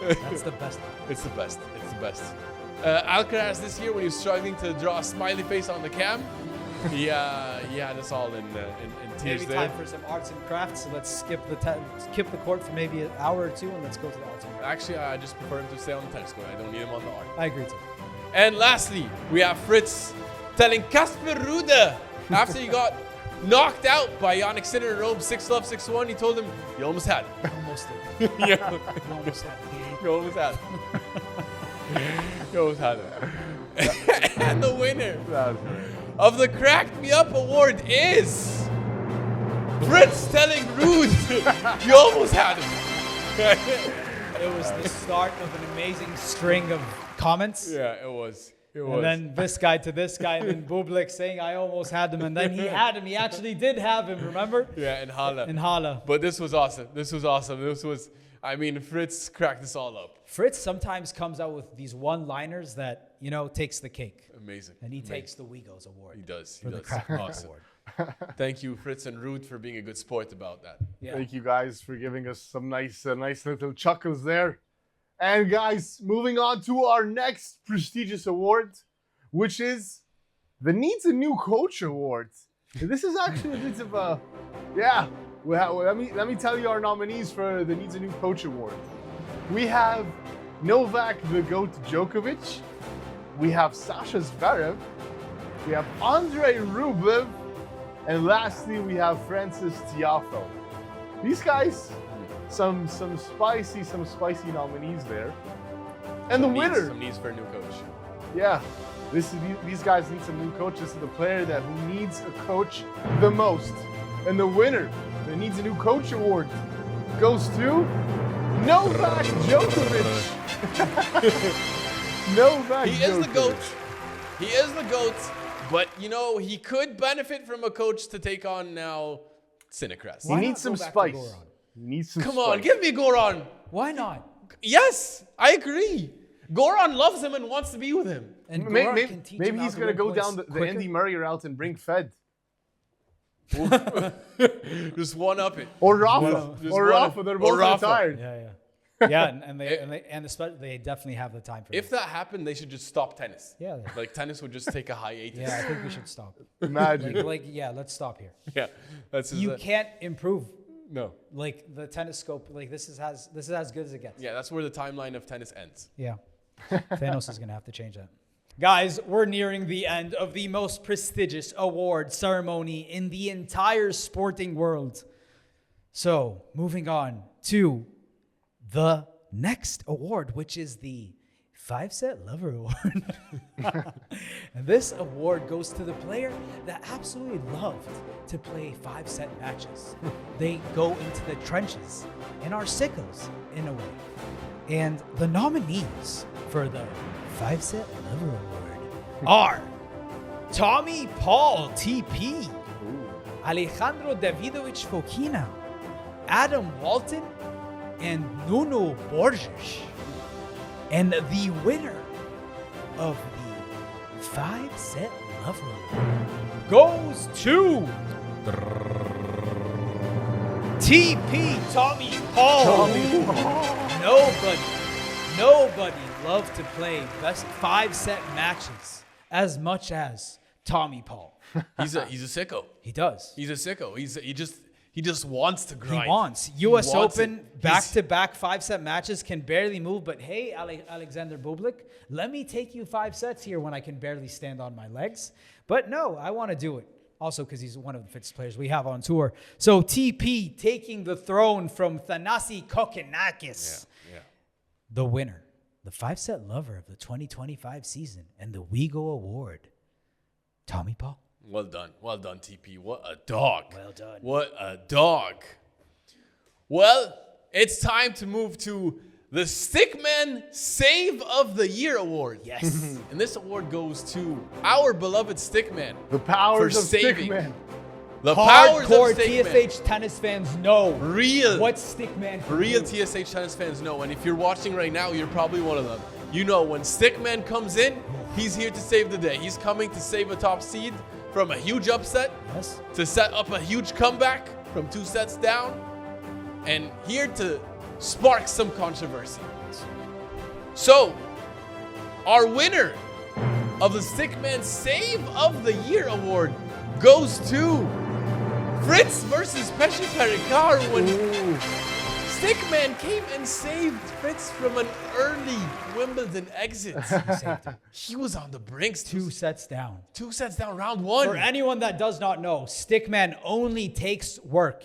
That's the best. It's the best. It's the best. Alcaraz this year, when he was struggling to draw a smiley face on the cam, he had us all in tears Maybe there. time for some arts and crafts. So let's skip the court for maybe an hour or two, and let's go to the arts and crafts. Actually, I just prefer him to stay on the tennis court. I don't need him on the art. I agree too. And lastly, we have Fritz telling Casper Ruud after he got knocked out by Yannick Sinner in Rome 6-love, 6-1. He told him, you almost had it. Almost did. Yeah. You almost had it. You almost had it. You almost had it. And the winner of the Cracked Me Up Award is Fritz telling Ruud, you almost had it. It was the start of an amazing string of comments. Yeah, it was. It was. And then this guy to this guy, and then Bublik saying, I almost had him. And then he had him. He actually did have him, remember? Yeah, in Halle. In Halle. But this was awesome. This was awesome. Fritz cracked this all up. Fritz sometimes comes out with these one-liners that, takes the cake. Amazing. And he takes the WEEGOS Award. He does. For the Crack Me Up Awesome. Award. Thank you, Fritz and Ruud, for being a good sport about that. Yeah. Thank you guys for giving us some nice little chuckles there. And guys, moving on to our next prestigious award, which is the Needs a New Coach Award. This is actually a bit of a, let me tell you our nominees for the Needs a New Coach Award. We have Novak the GOAT Djokovic. We have Sasha Zverev. We have Andrei Rublev. And lastly, we have Francis Tiafoe. These guys, some spicy nominees there. And the winner. Some needs for a new coach. Yeah, these guys need some new coaches. This is the player who needs a coach the most. And the winner that needs a new coach award goes to Novak Djokovic. Novak He is the GOAT. He is the GOAT. But, you know, he could benefit from a coach to take on now Sinnercrest. He needs some spice. Come on, give me Goran. Why not? Yes, I agree. Goran loves him and wants to be with him. And maybe he's going to go down the Andy Murray route and bring Fed. Just one up it. Or Rafa. They're both retired. Yeah, and they definitely have the time for If that happened, they should just stop tennis. Yeah. Like tennis would just take a hiatus. Yeah, I think we should stop. Imagine. Let's stop here. Yeah. You can't improve. No. Like the tennis scope, like this is as good as it gets. Yeah, that's where the timeline of tennis ends. Yeah. Thanos is gonna have to change that. Guys, we're nearing the end of the most prestigious award ceremony in the entire sporting world. So, moving on to the next award, which is the 5-Set Lover Award. And this award goes to the player that absolutely loved to play 5-set matches. They go into the trenches and are sickos in a way. And the nominees for the 5-Set Lover Award are Tommy Paul TP, Alejandro Davidovich Fokina, Adam Walton, and Nuno Borges. And the winner of the 5-Set Lover Award goes to TP Tommy Paul. Nobody loved to play best 5-set matches as much as Tommy Paul. He's a sicko. He does. He's a sicko. He just wants to grind. He wants. U.S. Open, back-to-back 5-set matches, can barely move. But hey, Alexander Bublik, let me take you 5 sets here when I can barely stand on my legs. But no, I want to do it. Also because he's one of the fittest players we have on tour. So TP taking the throne from Thanasi Kokkinakis. Yeah. The winner, the 5-set lover of the 2025 season and the WEEGOS Award, Tommy Paul. Well done, TP. What a dog. Well done. What a dog. Well, it's time to move to the Stickman Save of the Year Award. Yes. And this award goes to our beloved Stickman. The powers of saving. Stickman. The powers of Hardcore Stickman. TSH tennis fans know what Stickman can Real do. TSH tennis fans know. And if you're watching right now, you're probably one of them. You know, when Stickman comes in, he's here to save the day. He's coming to save a top seed from a huge upset, Yes. to set up a huge comeback from 2 sets down, and here to spark some controversy. So, our winner of the Stickman Save of the Year Award goes to Fritz versus Pesci Pericard when Stickman came and saved Fritz from an early Wimbledon exit. He was on the brinks. 2 sets down. 2 sets down, round 1. For anyone that does not know, Stickman only takes work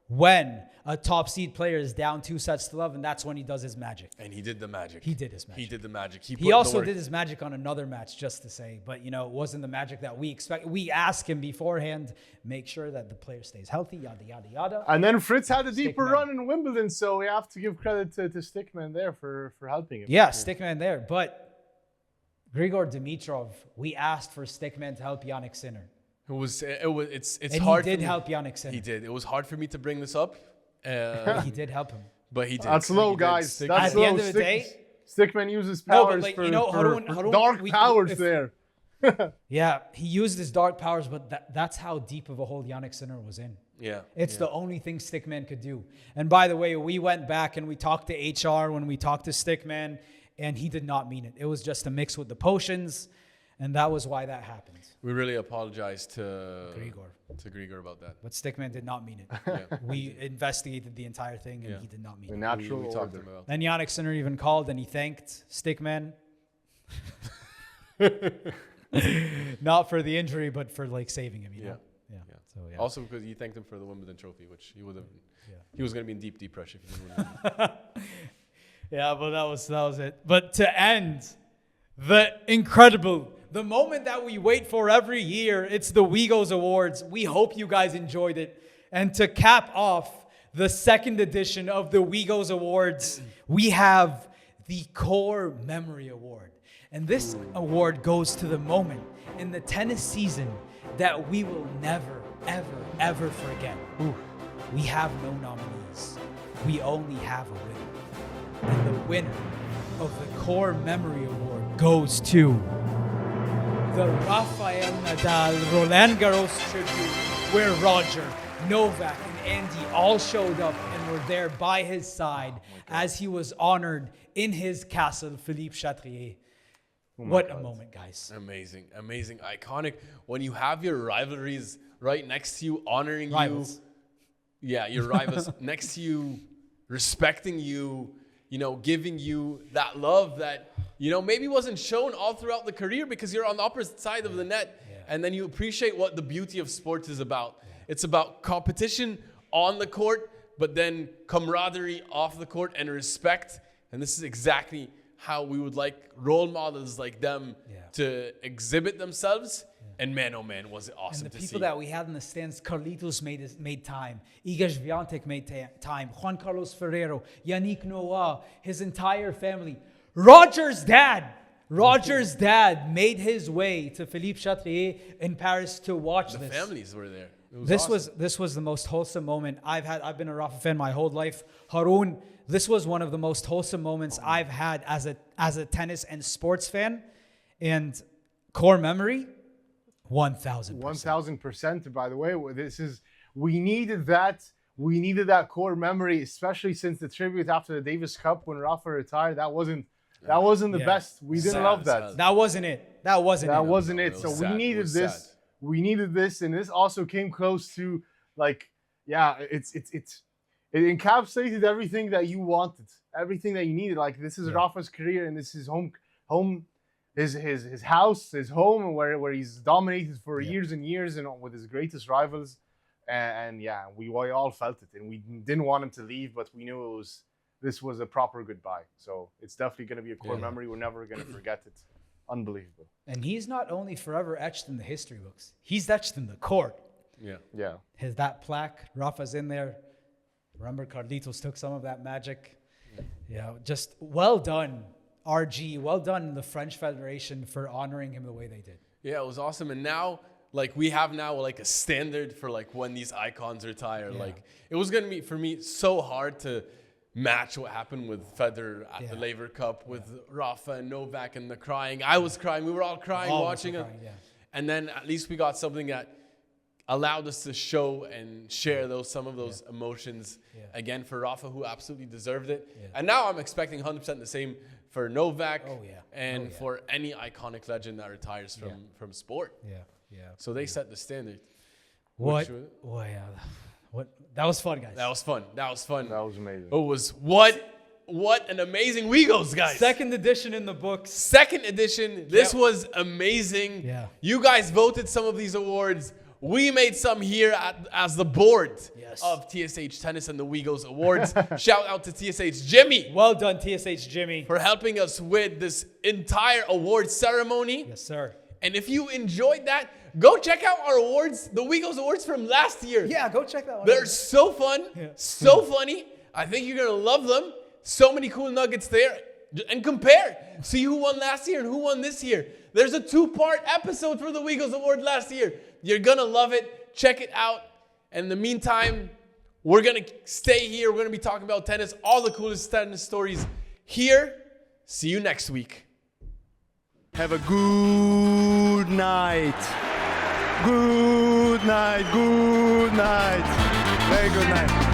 when a top seed player is down 2 sets to love, and that's when he does his magic. And he did the magic. He did his magic. He did the magic. He also did his magic on another match, just to say. But, you know, it wasn't the magic that we expect. We asked him beforehand, make sure that the player stays healthy, yada, yada, yada. And then Fritz had a deeper Stickman. run in Wimbledon, so we have to give credit to Stickman there for helping him. Yeah, Stickman there. But Grigor Dimitrov, we asked for Stickman to help Jannik Sinner. It's And hard. he did for me. help Jannik Sinner. He did. It was hard for me to bring this up. He did help him. But he did. That's low, He did. guys. Stick- That's At the low. end of the day, Stickman uses No, but powers like, for, you know, for dark powers there. yeah, he used his dark powers, but that's how deep of a hole Jannik Sinner was in. Yeah. It's the only thing Stickman could do. And by the way, we went back and we talked to HR when we talked to Stickman, and he did not mean it. It was just a mix with the potions. And that was why that happened. We really apologize to Grigor. About that. But Stickman did not mean it. Yeah. We investigated the entire thing, and he did not mean The it. natural We talked order. about. Then Yannick Sinner even called, and he thanked Stickman. Not for the injury, but for like saving him, you know? Yeah. So, yeah. Also because you thanked him for the Wimbledon trophy, which he would have. Yeah. He was going to be in deep, deep pressure if he didn't win. Yeah, but that was it. But to end the moment that we wait for every year, it's the Weegos Awards. We hope you guys enjoyed it. And to cap off the second edition of the Weegos Awards, we have the Core Memory Award. And this award goes to the moment in the tennis season that we will never, ever, ever forget. We have no nominees. We only have a winner. And the winner of the Core Memory Award goes to the Rafael Nadal Roland Garros tribute, where Roger, Novak, and Andy all showed up and were there by his side as he was honored in his castle, Philippe Chatrier. What a moment, guys. Amazing, iconic. When you have your rivalries right next to you, honoring Rivals. you. Yeah, your rivals next to you, respecting you, giving you that love that, maybe wasn't shown all throughout the career because you're on the opposite side of the net. Yeah. And then you appreciate what the beauty of sports is about. Yeah. It's about competition on the court, but then camaraderie off the court and respect. And this is exactly how we would like role models like them to exhibit themselves. And man, oh man, was it awesome to see. And the people that we had in the stands, Carlitos made time. Iga Swiatek made time. Juan Carlos Ferrero, Yannick Noah, his entire family. Roger's dad made his way to Philippe Chatrier in Paris to watch this. The families were there. This was the most wholesome moment I've been a Rafa fan my whole life. Haroon, this was one of the most wholesome moments I've had as a tennis and sports fan. And core memory, 1,000%. 1,000%. By the way, we needed that. We needed that core memory, especially since the tribute after the Davis Cup when Rafa retired. That wasn't the best. We didn't love that. That wasn't it. That wasn't it. So we needed this. Sad. We needed this, and this also came close to it encapsulated everything that you wanted, everything that you needed. Like this is Rafa's career, and this is home. His house, his home, where he's dominated for years and years, and with his greatest rivals, and we all felt it, and we didn't want him to leave, but we knew this was a proper goodbye. So it's definitely going to be a core memory. We're never going to forget it. Unbelievable. And he's not only forever etched in the history books; he's etched in the court. Yeah. That plaque, Rafa's in there. Remember, Carlitos took some of that magic. Yeah, just well done. RG, well done the French Federation for honoring him the way they did. Yeah, it was awesome. And now, we have a standard for when these icons retire. Yeah. It was going to be, for me, so hard to match what happened with Federer at the Laver Cup with Rafa and Novak and the crying. I was crying. We were all crying watching it. And then at least we got something that allowed us to show and share some of those emotions again for Rafa, who absolutely deserved it. Yeah. And now I'm expecting 100% the same for Novak and for any iconic legend that retires from sport. Yeah. So they set the standard. What? That was fun, guys. That was fun. That was amazing. It was what an amazing Weegos, guys. Second edition in the books. Second edition. This was amazing. Yeah. You guys voted some of these awards. We made some here as the board of TSH Tennis and the Weegos Awards. Shout out to TSH Jimmy. Well done, TSH Jimmy. For helping us with this entire award ceremony. Yes, sir. And if you enjoyed that, go check out our awards, the Weegos Awards from last year. Yeah, go check that one out. They're so fun, so funny. I think you're going to love them. So many cool nuggets there. And compare. See who won last year and who won this year. There's a 2-part episode for the Weegos Award last year. You're going to love it. Check it out. And in the meantime, we're going to stay here. We're going to be talking about tennis, all the coolest tennis stories here. See you next week. Have a good night. Good night. Good night. Very good night.